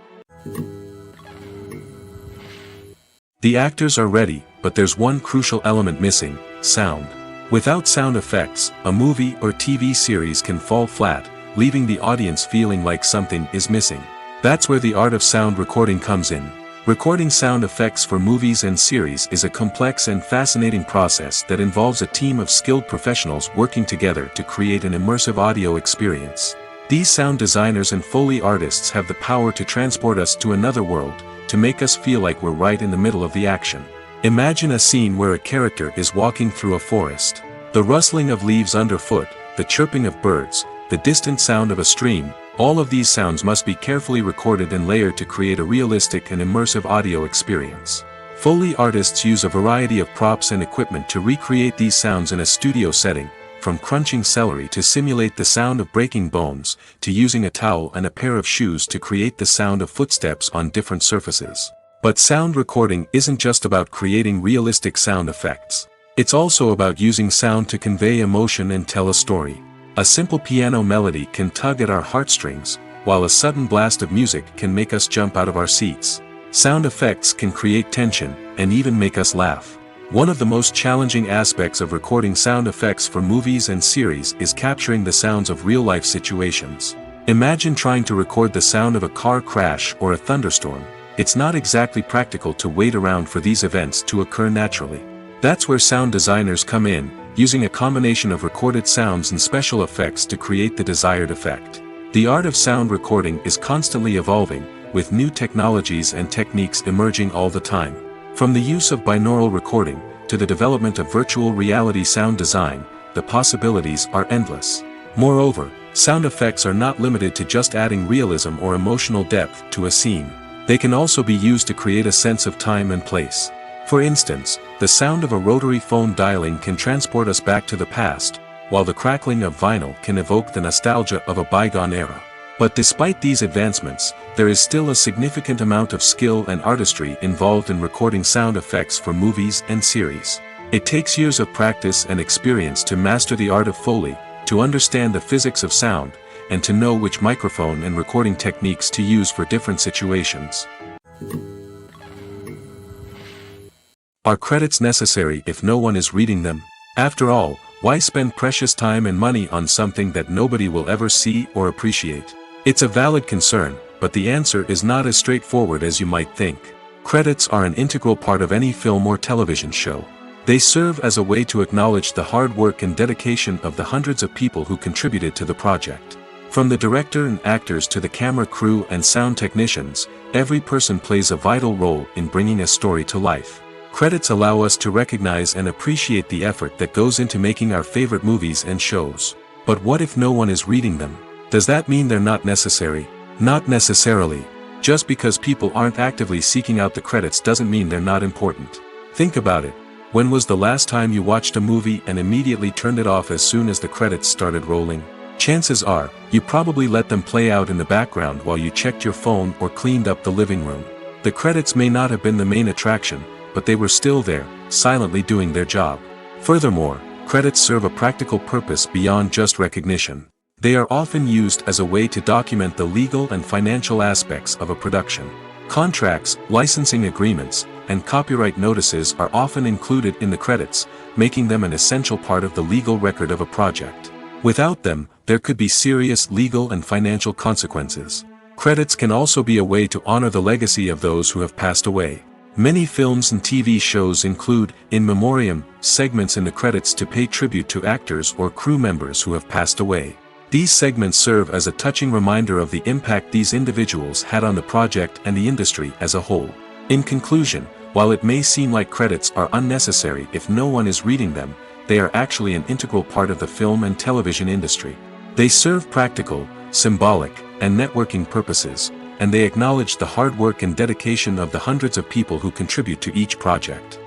The actors are ready, but there's one crucial element missing: sound. Without sound effects, a movie or TV series can fall flat, leaving the audience feeling like something is missing. That's where the art of sound recording comes in. Recording sound effects for movies and series is a complex and fascinating process that involves a team of skilled professionals working together to create an immersive audio experience. These sound designers and Foley artists have the power to transport us to another world, to make us feel like we're right in the middle of the action. Imagine a scene where a character is walking through a forest. The rustling of leaves underfoot, the chirping of birds, the distant sound of a stream, all of these sounds must be carefully recorded and layered to create a realistic and immersive audio experience. Foley artists use a variety of props and equipment to recreate these sounds in a studio setting, from crunching celery to simulate the sound of breaking bones, to using a towel and a pair of shoes to create the sound of footsteps on different surfaces. But sound recording isn't just about creating realistic sound effects. It's also about using sound to convey emotion and tell a story. A simple piano melody can tug at our heartstrings, while a sudden blast of music can make us jump out of our seats. Sound effects can create tension, and even make us laugh. One of the most challenging aspects of recording sound effects for movies and series is capturing the sounds of real-life situations. Imagine trying to record the sound of a car crash or a thunderstorm. It's not exactly practical to wait around for these events to occur naturally. That's where sound designers come in, using a combination of recorded sounds and special effects to create the desired effect. The art of sound recording is constantly evolving, with new technologies and techniques emerging all the time. From the use of binaural recording, to the development of virtual reality sound design, the possibilities are endless. Moreover, sound effects are not limited to just adding realism or emotional depth to a scene. They can also be used to create a sense of time and place. For instance, the sound of a rotary phone dialing can transport us back to the past, while the crackling of vinyl can evoke the nostalgia of a bygone era. But despite these advancements, there is still a significant amount of skill and artistry involved in recording sound effects for movies and series. It takes years of practice and experience to master the art of Foley, to understand the physics of sound, and to know which microphone and recording techniques to use for different situations. Are credits necessary if no one is reading them? After all, why spend precious time and money on something that nobody will ever see or appreciate? It's a valid concern, but the answer is not as straightforward as you might think. Credits are an integral part of any film or television show. They serve as a way to acknowledge the hard work and dedication of the hundreds of people who contributed to the project. From the director and actors to the camera crew and sound technicians, every person plays a vital role in bringing a story to life. Credits allow us to recognize and appreciate the effort that goes into making our favorite movies and shows. But what if no one is reading them? Does that mean they're not necessary? Not necessarily. Just because people aren't actively seeking out the credits doesn't mean they're not important. Think about it. When was the last time you watched a movie and immediately turned it off as soon as the credits started rolling? Chances are, you probably let them play out in the background while you checked your phone or cleaned up the living room. The credits may not have been the main attraction, but they were still there, silently doing their job. Furthermore, credits serve a practical purpose beyond just recognition. They are often used as a way to document the legal and financial aspects of a production. Contracts, licensing agreements, and copyright notices are often included in the credits, making them an essential part of the legal record of a project. Without them, there could be serious legal and financial consequences. Credits can also be a way to honor the legacy of those who have passed away. Many films and TV shows include, in memoriam, segments in the credits to pay tribute to actors or crew members who have passed away. These segments serve as a touching reminder of the impact these individuals had on the project and the industry as a whole. In conclusion, while it may seem like credits are unnecessary if no one is reading them, they are actually an integral part of the film and television industry. They serve practical, symbolic, and networking purposes, and they acknowledge the hard work and dedication of the hundreds of people who contribute to each project.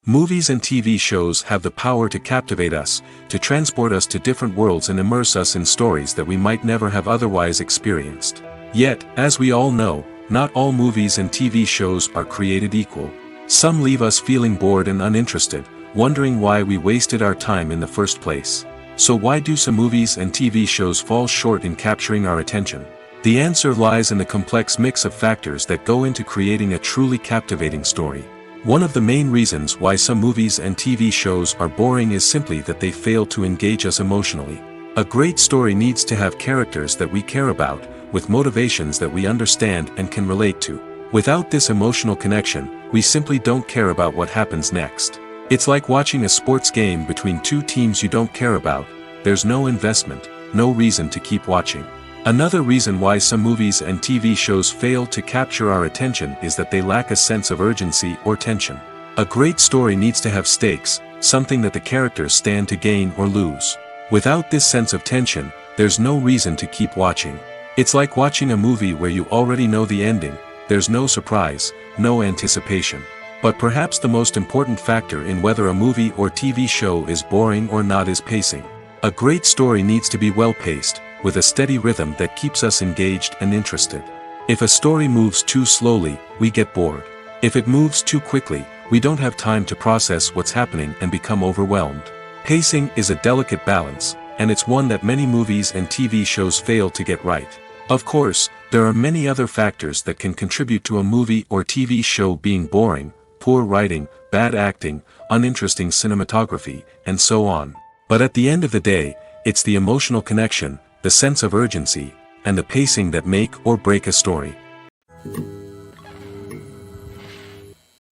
Movies and TV shows have the power to captivate us, to transport us to different worlds and immerse us in stories that we might never have otherwise experienced. Yet, as we all know, not all movies and TV shows are created equal. Some leave us feeling bored and uninterested, wondering why we wasted our time in the first place. So why do some movies and TV shows fall short in capturing our attention? The answer lies in the complex mix of factors that go into creating a truly captivating story. One of the main reasons why some movies and TV shows are boring is simply that they fail to engage us emotionally. A great story needs to have characters that we care about, with motivations that we understand and can relate to. Without this emotional connection, we simply don't care about what happens next. It's like watching a sports game between two teams you don't care about. There's no investment, no reason to keep watching. Another reason why some movies and TV shows fail to capture our attention is that they lack a sense of urgency or tension. A great story needs to have stakes, something that the characters stand to gain or lose. Without this sense of tension, there's no reason to keep watching. It's like watching a movie where you already know the ending. There's no surprise, no anticipation. But perhaps the most important factor in whether a movie or TV show is boring or not is pacing. A great story needs to be well-paced, with a steady rhythm that keeps us engaged and interested. If a story moves too slowly, we get bored. If it moves too quickly, we don't have time to process what's happening and become overwhelmed. Pacing is a delicate balance, and it's one that many movies and TV shows fail to get right. Of course, there are many other factors that can contribute to a movie or TV show being boring: poor writing, bad acting, uninteresting cinematography, and so on. But at the end of the day, it's the emotional connection, the sense of urgency, and the pacing that make or break a story.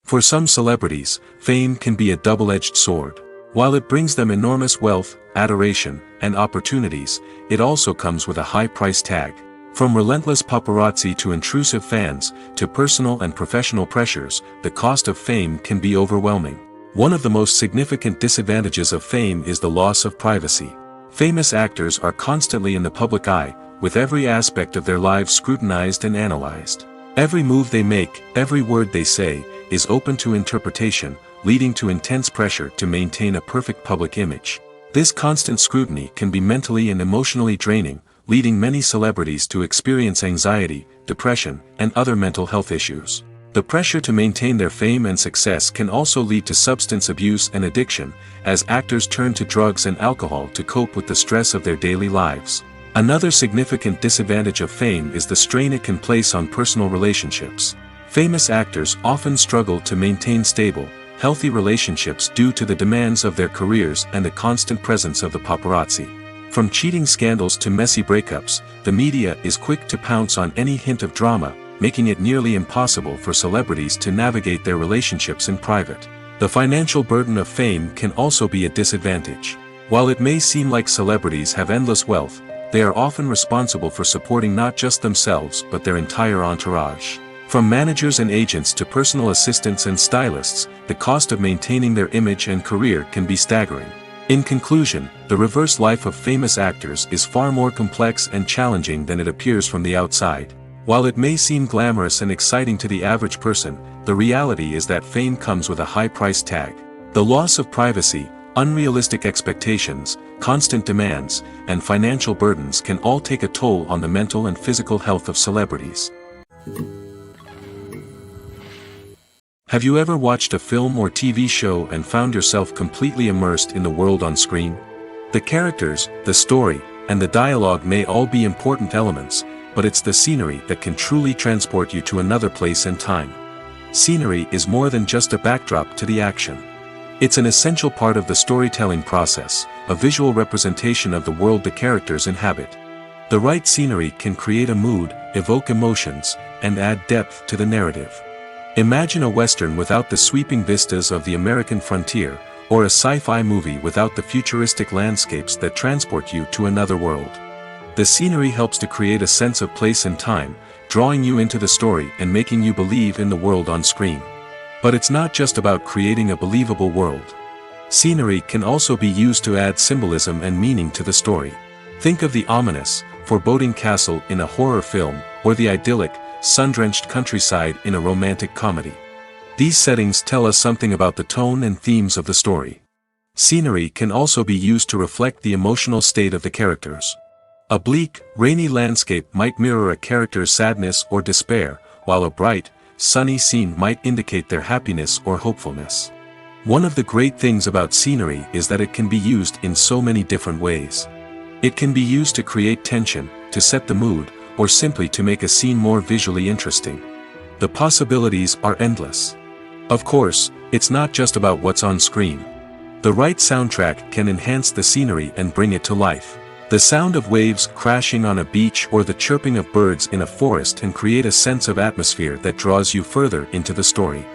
For some celebrities, fame can be a double-edged sword. While it brings them enormous wealth, adoration, and opportunities, it also comes with a high price tag. From relentless paparazzi to intrusive fans, to personal and professional pressures, the cost of fame can be overwhelming. One of the most significant disadvantages of fame is the loss of privacy. Famous actors are constantly in the public eye, with every aspect of their lives scrutinized and analyzed. Every move they make, every word they say, is open to interpretation, leading to intense pressure to maintain a perfect public image. This constant scrutiny can be mentally and emotionally draining, leading many celebrities to experience anxiety, depression, and other mental health issues. The pressure to maintain their fame and success can also lead to substance abuse and addiction, as actors turn to drugs and alcohol to cope with the stress of their daily lives. Another significant disadvantage of fame is the strain it can place on personal relationships. Famous actors often struggle to maintain stable, healthy relationships due to the demands of their careers and the constant presence of the paparazzi. From cheating scandals to messy breakups, the media is quick to pounce on any hint of drama, making it nearly impossible for celebrities to navigate their relationships in private. The financial burden of fame can also be a disadvantage. While it may seem like celebrities have endless wealth, they are often responsible for supporting not just themselves but their entire entourage. From managers and agents to personal assistants and stylists, the cost of maintaining their image and career can be staggering. In conclusion, the reverse life of famous actors is far more complex and challenging than it appears from the outside. While it may seem glamorous and exciting to the average person, the reality is that fame comes with a high price tag. The loss of privacy, unrealistic expectations, constant demands, and financial burdens can all take a toll on the mental and physical health of celebrities. Have you ever watched a film or TV show and found yourself completely immersed in the world on screen? The characters, the story, and the dialogue may all be important elements, but it's the scenery that can truly transport you to another place and time. Scenery is more than just a backdrop to the action. It's an essential part of the storytelling process, a visual representation of the world the characters inhabit. The right scenery can create a mood, evoke emotions, and add depth to the narrative. Imagine a Western without the sweeping vistas of the American frontier, or a sci-fi movie without the futuristic landscapes that transport you to another world. The scenery helps to create a sense of place and time, drawing you into the story and making you believe in the world on screen. But it's not just about creating a believable world. Scenery can also be used to add symbolism and meaning to the story. Think of the ominous, foreboding castle in a horror film, or the idyllic, sun-drenched countryside in a romantic comedy. These settings tell us something about the tone and themes of the story. Scenery can also be used to reflect the emotional state of the characters. A bleak, rainy landscape might mirror a character's sadness or despair, while a bright, sunny scene might indicate their happiness or hopefulness. One of the great things about scenery is that it can be used in so many different ways. It can be used to create tension, to set the mood, or simply to make a scene more visually interesting. The possibilities are endless. Of course, it's not just about what's on screen. The right soundtrack can enhance the scenery and bring it to life. The sound of waves crashing on a beach or the chirping of birds in a forest can create a sense of atmosphere that draws you further into the story.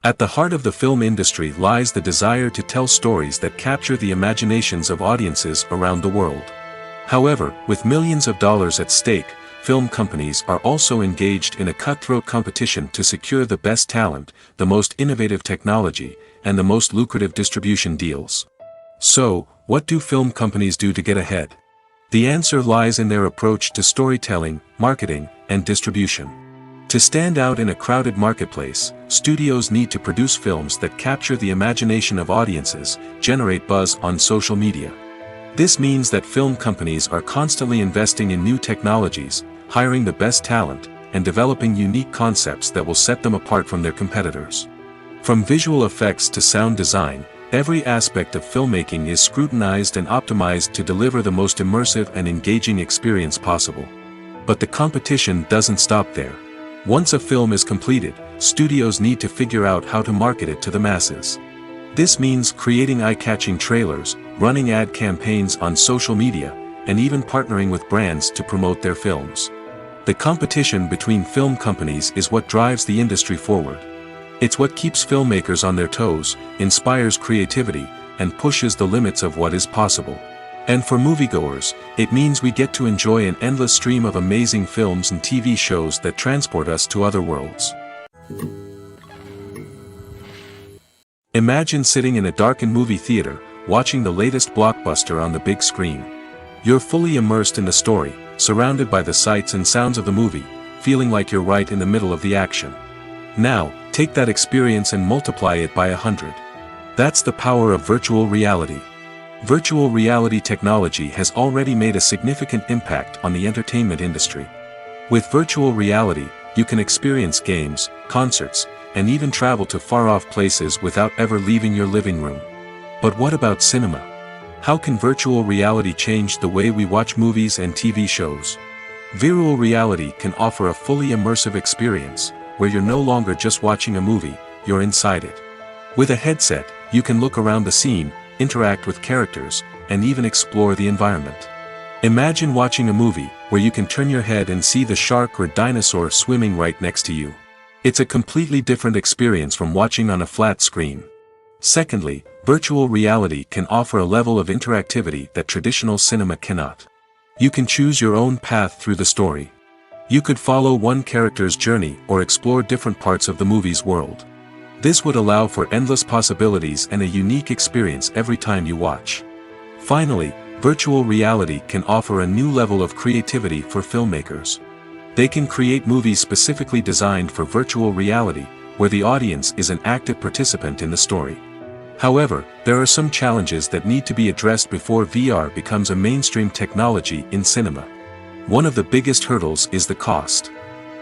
At the heart of the film industry lies the desire to tell stories that capture the imaginations of audiences around the world. However, with millions of dollars at stake, film companies are also engaged in a cutthroat competition to secure the best talent, the most innovative technology, and the most lucrative distribution deals. So, what do film companies do to get ahead? The answer lies in their approach to storytelling, marketing, and distribution. To stand out in a crowded marketplace, studios need to produce films that capture the imagination of audiences, generate buzz on social media. This means that film companies are constantly investing in new technologies, hiring the best talent, and developing unique concepts that will set them apart from their competitors. From visual effects to sound design, every aspect of filmmaking is scrutinized and optimized to deliver the most immersive and engaging experience possible. But the competition doesn't stop there. Once a film is completed, studios need to figure out how to market it to the masses. This means creating eye-catching trailers, running ad campaigns on social media, and even partnering with brands to promote their films. The competition between film companies is what drives the industry forward. It's what keeps filmmakers on their toes, inspires creativity, and pushes the limits of what is possible. And for moviegoers, it means we get to enjoy an endless stream of amazing films and TV shows that transport us to other worlds. Imagine sitting in a darkened movie theater, watching the latest blockbuster on the big screen. You're fully immersed in the story, surrounded by the sights and sounds of the movie, feeling like you're right in the middle of the action. Now, take that experience and multiply it by 100. That's the power of virtual reality. Virtual reality technology has already made a significant impact on the entertainment industry. With virtual reality, you can experience games, concerts, and even travel to far-off places without ever leaving your living room. But what about cinema? How can virtual reality change the way we watch movies and TV shows? Virtual reality can offer a fully immersive experience, where you're no longer just watching a movie, you're inside it. With a headset, you can look around the scene, interact with characters, and even explore the environment. Imagine watching a movie, where you can turn your head and see the shark or dinosaur swimming right next to you. It's a completely different experience from watching on a flat screen. Secondly, virtual reality can offer a level of interactivity that traditional cinema cannot. You can choose your own path through the story. You could follow one character's journey or explore different parts of the movie's world. This would allow for endless possibilities and a unique experience every time you watch. Finally, virtual reality can offer a new level of creativity for filmmakers. They can create movies specifically designed for virtual reality, where the audience is an active participant in the story. However, there are some challenges that need to be addressed before VR becomes a mainstream technology in cinema. One of the biggest hurdles is the cost.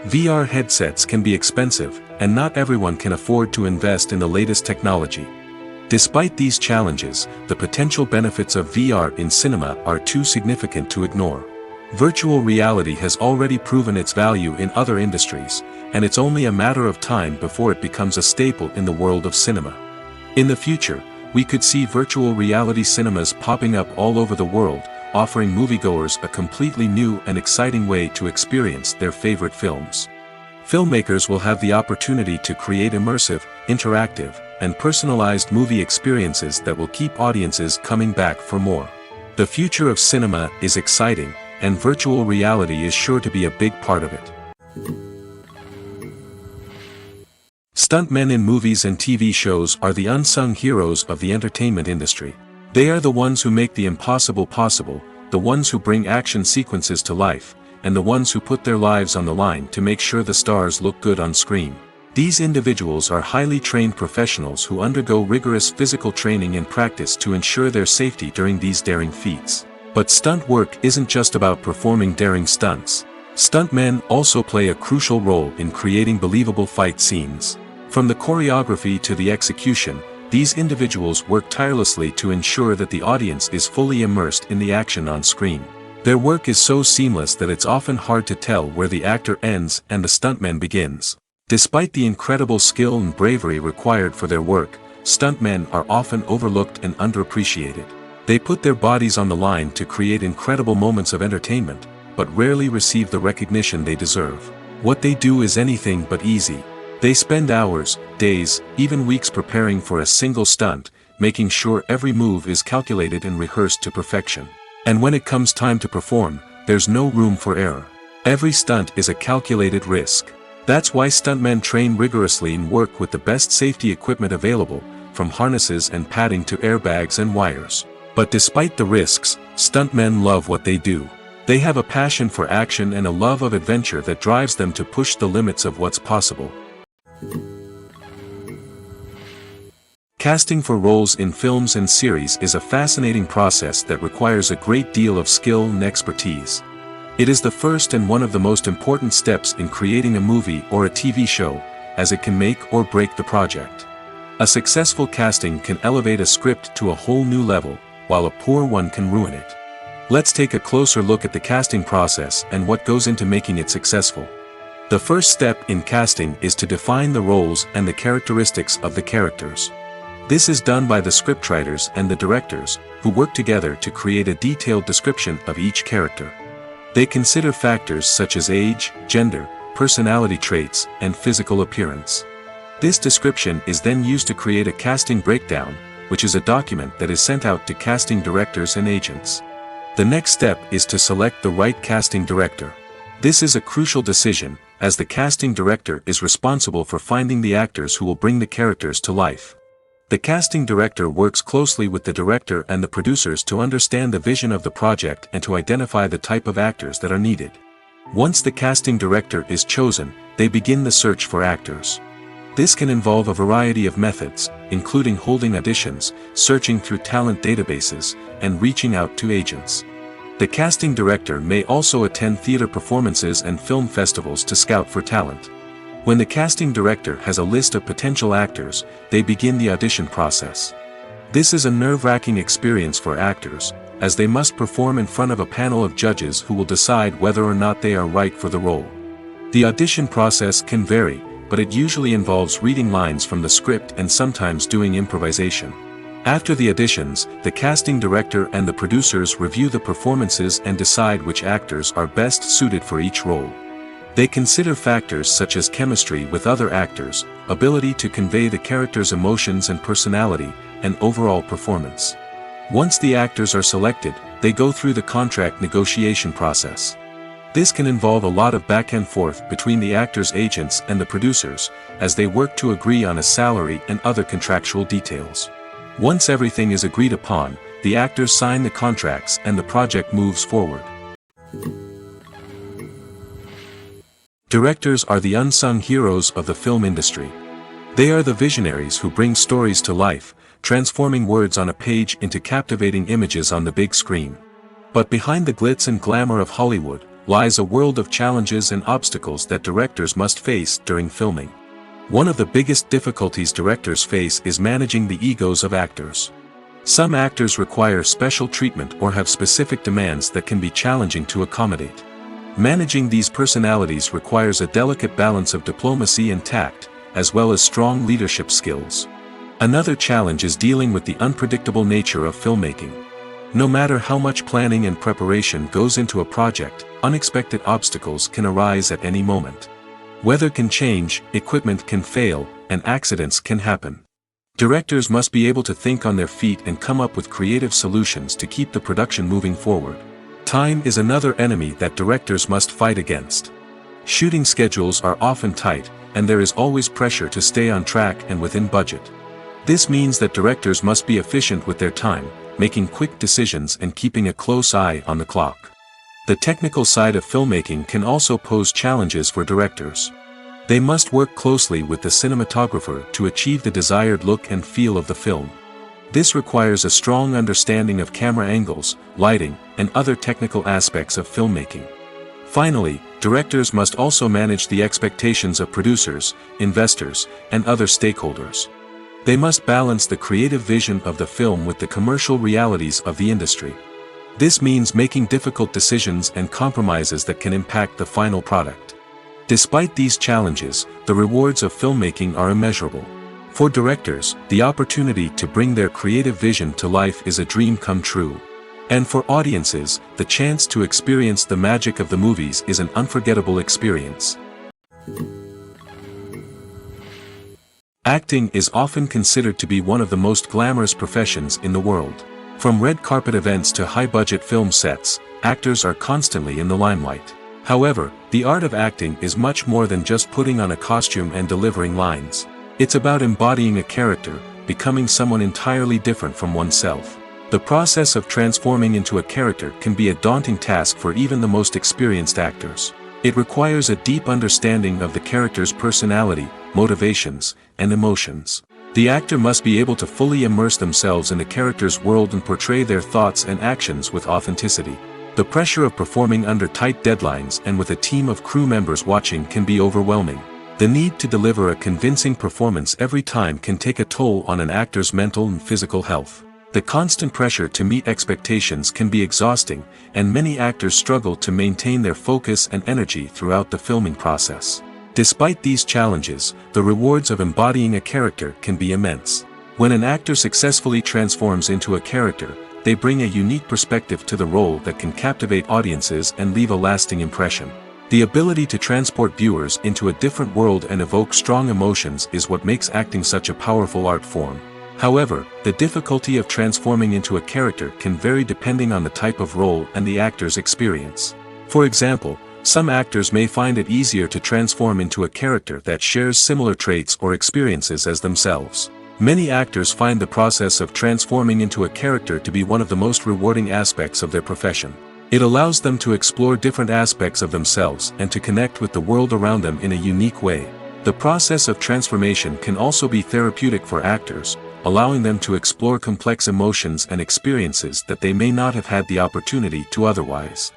VR headsets can be expensive, and not everyone can afford to invest in the latest technology. Despite these challenges, the potential benefits of VR in cinema are too significant to ignore. Virtual reality has already proven its value in other industries, and it's only a matter of time before it becomes a staple in the world of cinema. In the future, we could see virtual reality cinemas popping up all over the world, offering moviegoers a completely new and exciting way to experience their favorite films. Filmmakers will have the opportunity to create immersive, interactive, and personalized movie experiences that will keep audiences coming back for more. The future of cinema is exciting, and virtual reality is sure to be a big part of it. Stuntmen in movies and TV shows are the unsung heroes of the entertainment industry. They are the ones who make the impossible possible, the ones who bring action sequences to life, and the ones who put their lives on the line to make sure the stars look good on screen. These individuals are highly trained professionals who undergo rigorous physical training and practice to ensure their safety during these daring feats. But stunt work isn't just about performing daring stunts. Stuntmen also play a crucial role in creating believable fight scenes. From the choreography to the execution, these individuals work tirelessly to ensure that the audience is fully immersed in the action on screen. Their work is so seamless that it's often hard to tell where the actor ends and the stuntman begins. Despite the incredible skill and bravery required for their work, stuntmen are often overlooked and underappreciated. They put their bodies on the line to create incredible moments of entertainment, but rarely receive the recognition they deserve. What they do is anything but easy. They spend hours, days, even weeks preparing for a single stunt, making sure every move is calculated and rehearsed to perfection. And when it comes time to perform, there's no room for error. Every stunt is a calculated risk. That's why stuntmen train rigorously and work with the best safety equipment available, from harnesses and padding to airbags and wires. But despite the risks, stuntmen love what they do. They have a passion for action and a love of adventure that drives them to push the limits of what's possible. Casting for roles in films and series is a fascinating process that requires a great deal of skill and expertise. It is the first and one of the most important steps in creating a movie or a TV show, as it can make or break the project. A successful casting can elevate a script to a whole new level, while a poor one can ruin it. Let's take a closer look at the casting process and what goes into making it successful. The first step in casting is to define the roles and the characteristics of the characters. This is done by the scriptwriters and the directors, who work together to create a detailed description of each character. They consider factors such as age, gender, personality traits, and physical appearance. This description is then used to create a casting breakdown, which is a document that is sent out to casting directors and agents. The next step is to select the right casting director. This is a crucial decision, as the casting director is responsible for finding the actors who will bring the characters to life. The casting director works closely with the director and the producers to understand the vision of the project and to identify the type of actors that are needed. Once the casting director is chosen, they begin the search for actors. This can involve a variety of methods, including holding auditions, searching through talent databases, and reaching out to agents. The casting director may also attend theater performances and film festivals to scout for talent. When the casting director has a list of potential actors, they begin the audition process. This is a nerve-wracking experience for actors, as they must perform in front of a panel of judges who will decide whether or not they are right for the role. The audition process can vary, but it usually involves reading lines from the script and sometimes doing improvisation. After the auditions, the casting director and the producers review the performances and decide which actors are best suited for each role. They consider factors such as chemistry with other actors, ability to convey the character's emotions and personality, and overall performance. Once the actors are selected, they go through the contract negotiation process. This can involve a lot of back and forth between the actors' agents and the producers, as they work to agree on a salary and other contractual details. Once everything is agreed upon, the actors sign the contracts and the project moves forward. Directors are the unsung heroes of the film industry. They are the visionaries who bring stories to life, transforming words on a page into captivating images on the big screen. But behind the glitz and glamour of Hollywood, lies a world of challenges and obstacles that directors must face during filming. One of the biggest difficulties directors face is managing the egos of actors. Some actors require special treatment or have specific demands that can be challenging to accommodate. Managing these personalities requires a delicate balance of diplomacy and tact, as well as strong leadership skills. Another challenge is dealing with the unpredictable nature of filmmaking. No matter how much planning and preparation goes into a project, unexpected obstacles can arise at any moment. Weather can change, equipment can fail, and accidents can happen. Directors must be able to think on their feet and come up with creative solutions to keep the production moving forward. Time is another enemy that directors must fight against. Shooting schedules are often tight, and there is always pressure to stay on track and within budget. This means that directors must be efficient with their time, making quick decisions and keeping a close eye on the clock. The technical side of filmmaking can also pose challenges for directors. They must work closely with the cinematographer to achieve the desired look and feel of the film. This requires a strong understanding of camera angles, lighting, and other technical aspects of filmmaking. Finally, directors must also manage the expectations of producers, investors, and other stakeholders. They must balance the creative vision of the film with the commercial realities of the industry. This means making difficult decisions and compromises that can impact the final product. Despite these challenges, the rewards of filmmaking are immeasurable. For directors, the opportunity to bring their creative vision to life is a dream come true. And for audiences, the chance to experience the magic of the movies is an unforgettable experience. Acting is often considered to be one of the most glamorous professions in the world. From red carpet events to high-budget film sets, actors are constantly in the limelight. However, the art of acting is much more than just putting on a costume and delivering lines. It's about embodying a character, becoming someone entirely different from oneself. The process of transforming into a character can be a daunting task for even the most experienced actors. It requires a deep understanding of the character's personality, motivations, and emotions. The actor must be able to fully immerse themselves in the character's world and portray their thoughts and actions with authenticity. The pressure of performing under tight deadlines and with a team of crew members watching can be overwhelming. The need to deliver a convincing performance every time can take a toll on an actor's mental and physical health. The constant pressure to meet expectations can be exhausting, and many actors struggle to maintain their focus and energy throughout the filming process. Despite these challenges, the rewards of embodying a character can be immense. When an actor successfully transforms into a character, they bring a unique perspective to the role that can captivate audiences and leave a lasting impression. The ability to transport viewers into a different world and evoke strong emotions is what makes acting such a powerful art form. However, the difficulty of transforming into a character can vary depending on the type of role and the actor's experience. For example, some actors may find it easier to transform into a character that shares similar traits or experiences as themselves. Many actors find the process of transforming into a character to be one of the most rewarding aspects of their profession. It allows them to explore different aspects of themselves and to connect with the world around them in a unique way. The process of transformation can also be therapeutic for actors, allowing them to explore complex emotions and experiences that they may not have had the opportunity to otherwise.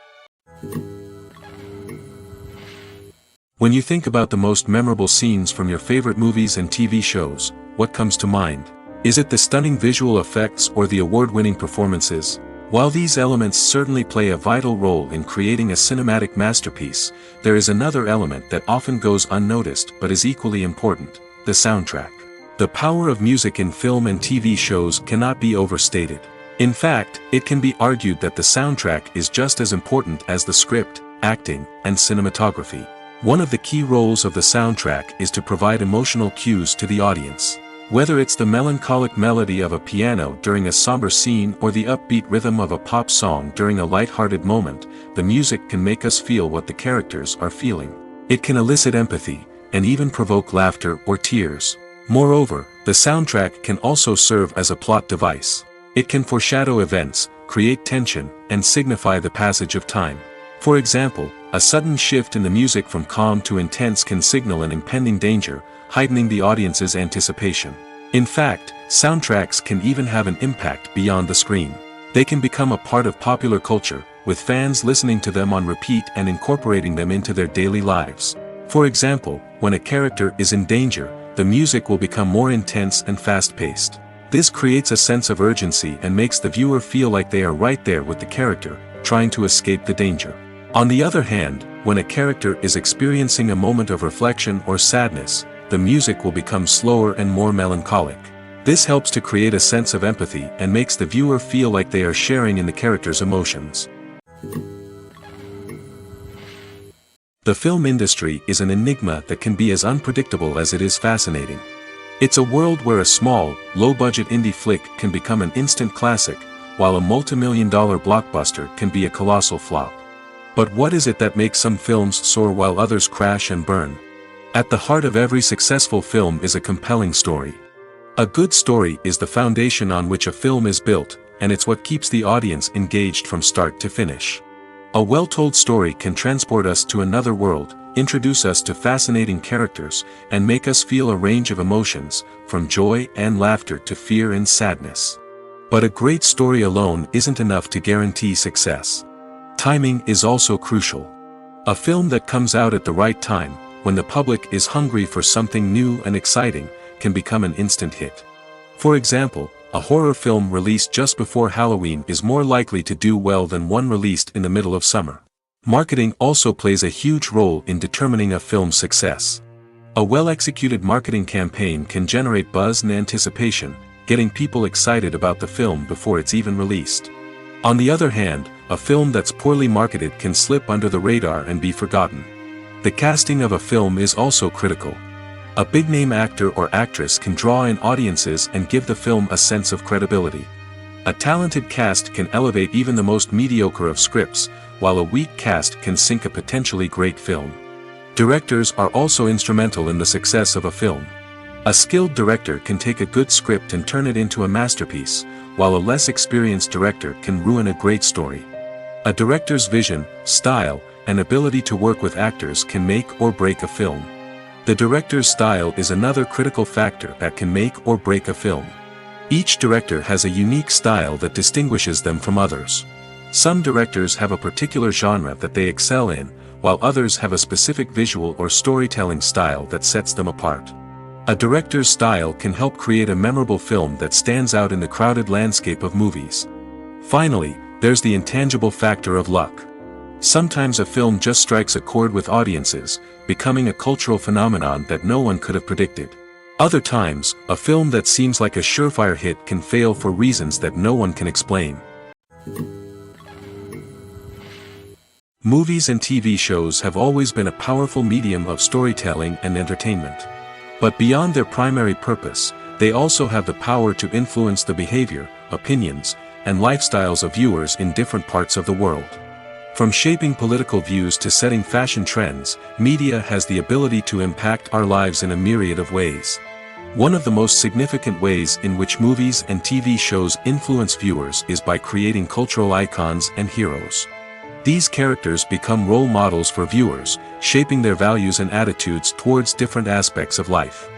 When you think about the most memorable scenes from your favorite movies and TV shows, what comes to mind? Is it the stunning visual effects or the award-winning performances? While these elements certainly play a vital role in creating a cinematic masterpiece, there is another element that often goes unnoticed but is equally important: the soundtrack. The power of music in film and TV shows cannot be overstated. In fact, it can be argued that the soundtrack is just as important as the script, acting, and cinematography. One of the key roles of the soundtrack is to provide emotional cues to the audience. Whether it's the melancholic melody of a piano during a somber scene or the upbeat rhythm of a pop song during a light-hearted moment, the music can make us feel what the characters are feeling. It can elicit empathy, and even provoke laughter or tears. Moreover, the soundtrack can also serve as a plot device. It can foreshadow events, create tension, and signify the passage of time. For example, a sudden shift in the music from calm to intense can signal an impending danger, heightening the audience's anticipation. In fact, soundtracks can even have an impact beyond the screen. They can become a part of popular culture, with fans listening to them on repeat and incorporating them into their daily lives. For example, when a character is in danger, the music will become more intense and fast-paced. This creates a sense of urgency and makes the viewer feel like they are right there with the character, trying to escape the danger. On the other hand, when a character is experiencing a moment of reflection or sadness, the music will become slower and more melancholic. This helps to create a sense of empathy and makes the viewer feel like they are sharing in the character's emotions. The film industry is an enigma that can be as unpredictable as it is fascinating. It's a world where a small, low-budget indie flick can become an instant classic, while a multi-million-dollar blockbuster can be a colossal flop. But what is it that makes some films soar while others crash and burn? At the heart of every successful film is a compelling story. A good story is the foundation on which a film is built, and it's what keeps the audience engaged from start to finish. A well-told story can transport us to another world, introduce us to fascinating characters, and make us feel a range of emotions, from joy and laughter to fear and sadness. But a great story alone isn't enough to guarantee success. Timing is also crucial. A film that comes out at the right time, when the public is hungry for something new and exciting, can become an instant hit. For example, a horror film released just before Halloween is more likely to do well than one released in the middle of summer. Marketing also plays a huge role in determining a film's success. A well-executed marketing campaign can generate buzz and anticipation, getting people excited about the film before it's even released. On the other hand, a film that's poorly marketed can slip under the radar and be forgotten. The casting of a film is also critical. A big-name actor or actress can draw in audiences and give the film a sense of credibility. A talented cast can elevate even the most mediocre of scripts, while a weak cast can sink a potentially great film. Directors are also instrumental in the success of a film. A skilled director can take a good script and turn it into a masterpiece, while a less experienced director can ruin a great story. A director's vision, style, and ability to work with actors can make or break a film. The director's style is another critical factor that can make or break a film. Each director has a unique style that distinguishes them from others. Some directors have a particular genre that they excel in, while others have a specific visual or storytelling style that sets them apart. A director's style can help create a memorable film that stands out in the crowded landscape of movies. Finally, there's the intangible factor of luck. Sometimes a film just strikes a chord with audiences, becoming a cultural phenomenon that no one could have predicted. Other times, a film that seems like a surefire hit can fail for reasons that no one can explain. Movies and TV shows have always been a powerful medium of storytelling and entertainment. But beyond their primary purpose, they also have the power to influence the behavior, opinions, and lifestyles of viewers in different parts of the world. From shaping political views to setting fashion trends, media has the ability to impact our lives in a myriad of ways. One of the most significant ways in which movies and TV shows influence viewers is by creating cultural icons and heroes. These characters become role models for viewers, shaping their values and attitudes towards different aspects of life.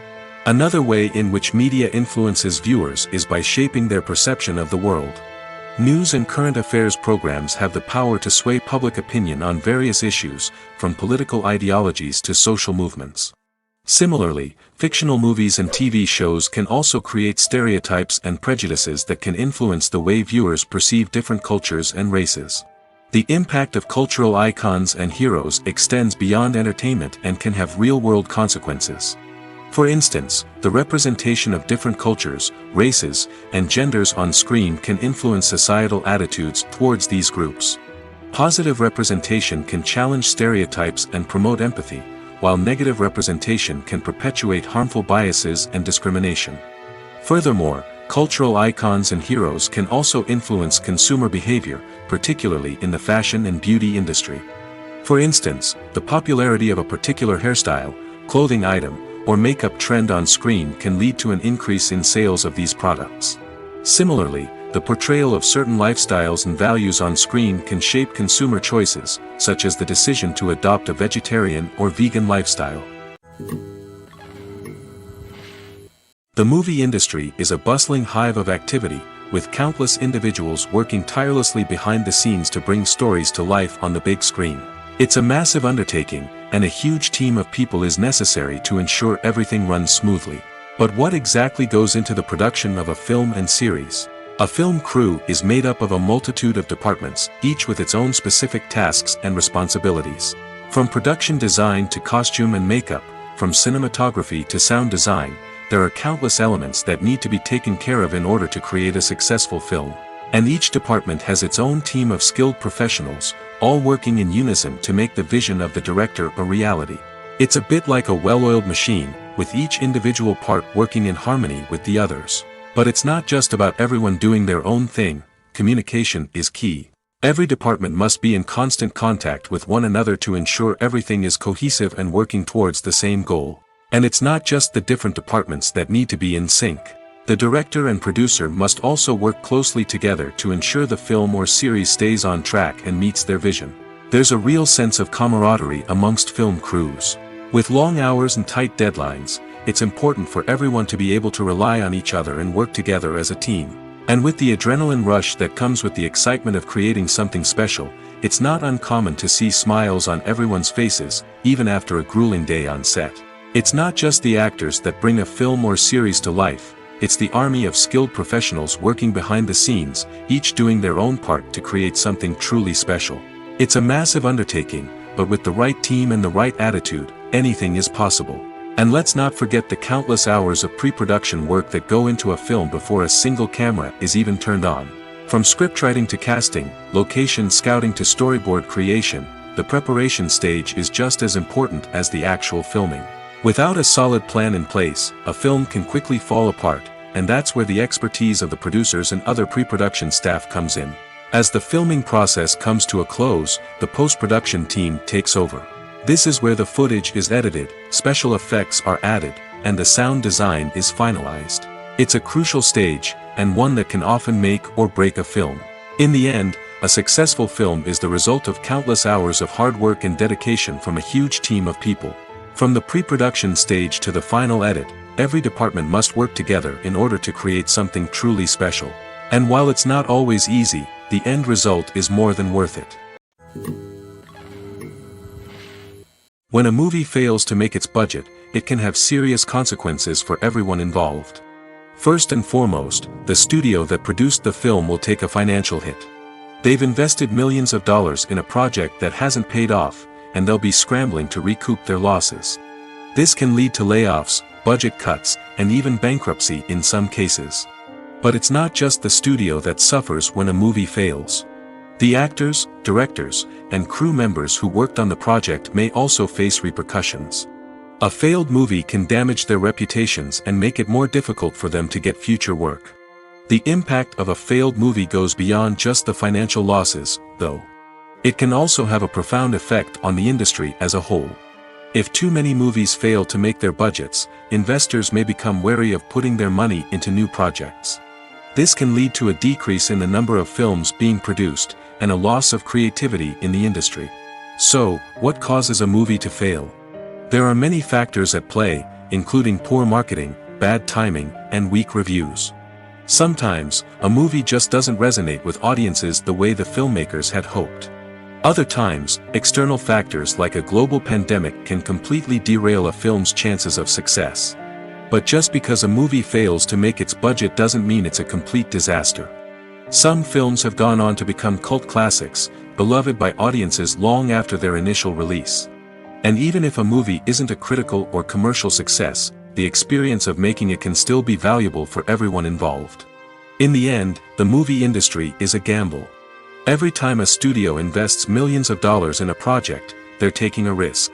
Another way in which media influences viewers is by shaping their perception of the world. News and current affairs programs have the power to sway public opinion on various issues, from political ideologies to social movements. Similarly, fictional movies and TV shows can also create stereotypes and prejudices that can influence the way viewers perceive different cultures and races. The impact of cultural icons and heroes extends beyond entertainment and can have real-world consequences. For instance, the representation of different cultures, races, and genders on screen can influence societal attitudes towards these groups. Positive representation can challenge stereotypes and promote empathy, while negative representation can perpetuate harmful biases and discrimination. Furthermore, cultural icons and heroes can also influence consumer behavior, particularly in the fashion and beauty industry. For instance, the popularity of a particular hairstyle, clothing item, or makeup trend on screen can lead to an increase in sales of these products. Similarly, the portrayal of certain lifestyles and values on screen can shape consumer choices, such as the decision to adopt a vegetarian or vegan lifestyle. The movie industry is a bustling hive of activity, with countless individuals working tirelessly behind the scenes to bring stories to life on the big screen. It's a massive undertaking, and a huge team of people is necessary to ensure everything runs smoothly. But what exactly goes into the production of a film and series? A film crew is made up of a multitude of departments, each with its own specific tasks and responsibilities. From production design to costume and makeup, from cinematography to sound design, there are countless elements that need to be taken care of in order to create a successful film. And each department has its own team of skilled professionals, all working in unison to make the vision of the director a reality. It's a bit like a well-oiled machine, with each individual part working in harmony with the others. But it's not just about everyone doing their own thing. Communication is key. Every department must be in constant contact with one another to ensure everything is cohesive and working towards the same goal. And it's not just the different departments that need to be in sync. The director and producer must also work closely together to ensure the film or series stays on track and meets their vision. There's a real sense of camaraderie amongst film crews. With long hours and tight deadlines, it's important for everyone to be able to rely on each other and work together as a team. And with the adrenaline rush that comes with the excitement of creating something special, it's not uncommon to see smiles on everyone's faces, even after a grueling day on set. It's not just the actors that bring a film or series to life. It's the army of skilled professionals working behind the scenes, each doing their own part to create something truly special. It's a massive undertaking, but with the right team and the right attitude, anything is possible. And let's not forget the countless hours of pre-production work that go into a film before a single camera is even turned on. From scriptwriting to casting, location scouting to storyboard creation, the preparation stage is just as important as the actual filming. Without a solid plan in place, a film can quickly fall apart, and that's where the expertise of the producers and other pre-production staff comes in. As the filming process comes to a close, the post-production team takes over. This is where the footage is edited, special effects are added, and the sound design is finalized. It's a crucial stage, and one that can often make or break a film. In the end, a successful film is the result of countless hours of hard work and dedication from a huge team of people. From the pre-production stage to the final edit, every department must work together in order to create something truly special. And while it's not always easy, the end result is more than worth it. When a movie fails to make its budget, it can have serious consequences for everyone involved. First and foremost, the studio that produced the film will take a financial hit. They've invested millions of dollars in a project that hasn't paid off, and they'll be scrambling to recoup their losses. This can lead to layoffs, budget cuts, and even bankruptcy in some cases. But it's not just the studio that suffers when a movie fails. The actors, directors, and crew members who worked on the project may also face repercussions. A failed movie can damage their reputations and make it more difficult for them to get future work. The impact of a failed movie goes beyond just the financial losses, though. It can also have a profound effect on the industry as a whole. If too many movies fail to make their budgets, investors may become wary of putting their money into new projects. This can lead to a decrease in the number of films being produced, and a loss of creativity in the industry. So, what causes a movie to fail? There are many factors at play, including poor marketing, bad timing, and weak reviews. Sometimes, a movie just doesn't resonate with audiences the way the filmmakers had hoped. Other times, external factors like a global pandemic can completely derail a film's chances of success. But just because a movie fails to make its budget doesn't mean it's a complete disaster. Some films have gone on to become cult classics, beloved by audiences long after their initial release. And even if a movie isn't a critical or commercial success, the experience of making it can still be valuable for everyone involved. In the end, the movie industry is a gamble. Every time a studio invests millions of dollars in a project, they're taking a risk.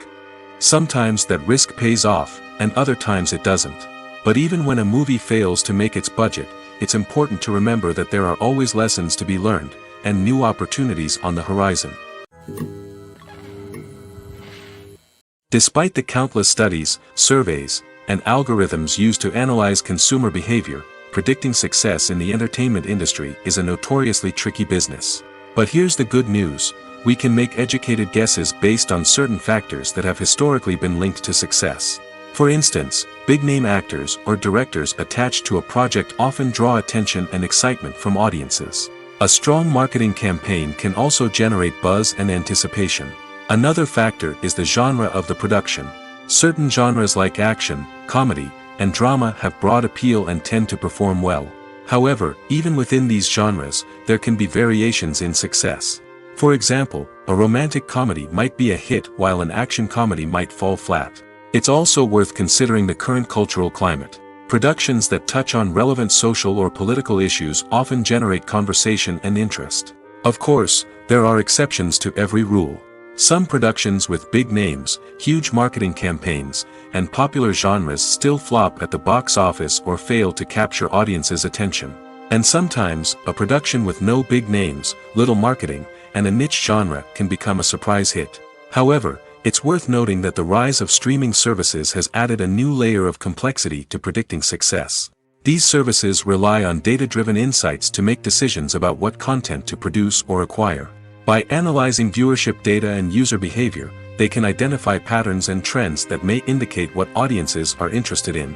Sometimes that risk pays off, and other times it doesn't. But even when a movie fails to make its budget, it's important to remember that there are always lessons to be learned, and new opportunities on the horizon. Despite the countless studies, surveys, and algorithms used to analyze consumer behavior, predicting success in the entertainment industry is a notoriously tricky business. But here's the good news: we can make educated guesses based on certain factors that have historically been linked to success. For instance, big-name actors or directors attached to a project often draw attention and excitement from audiences. A strong marketing campaign can also generate buzz and anticipation. Another factor is the genre of the production. Certain genres like action, comedy, and drama have broad appeal and tend to perform well. However, even within these genres, there can be variations in success. For example, a romantic comedy might be a hit while an action comedy might fall flat. It's also worth considering the current cultural climate. Productions that touch on relevant social or political issues often generate conversation and interest. Of course, there are exceptions to every rule. Some productions with big names, huge marketing campaigns, and popular genres still flop at the box office or fail to capture audiences' attention. And sometimes, a production with no big names, little marketing, and a niche genre can become a surprise hit. However, it's worth noting that the rise of streaming services has added a new layer of complexity to predicting success. These services rely on data-driven insights to make decisions about what content to produce or acquire. By analyzing viewership data and user behavior, they can identify patterns and trends that may indicate what audiences are interested in.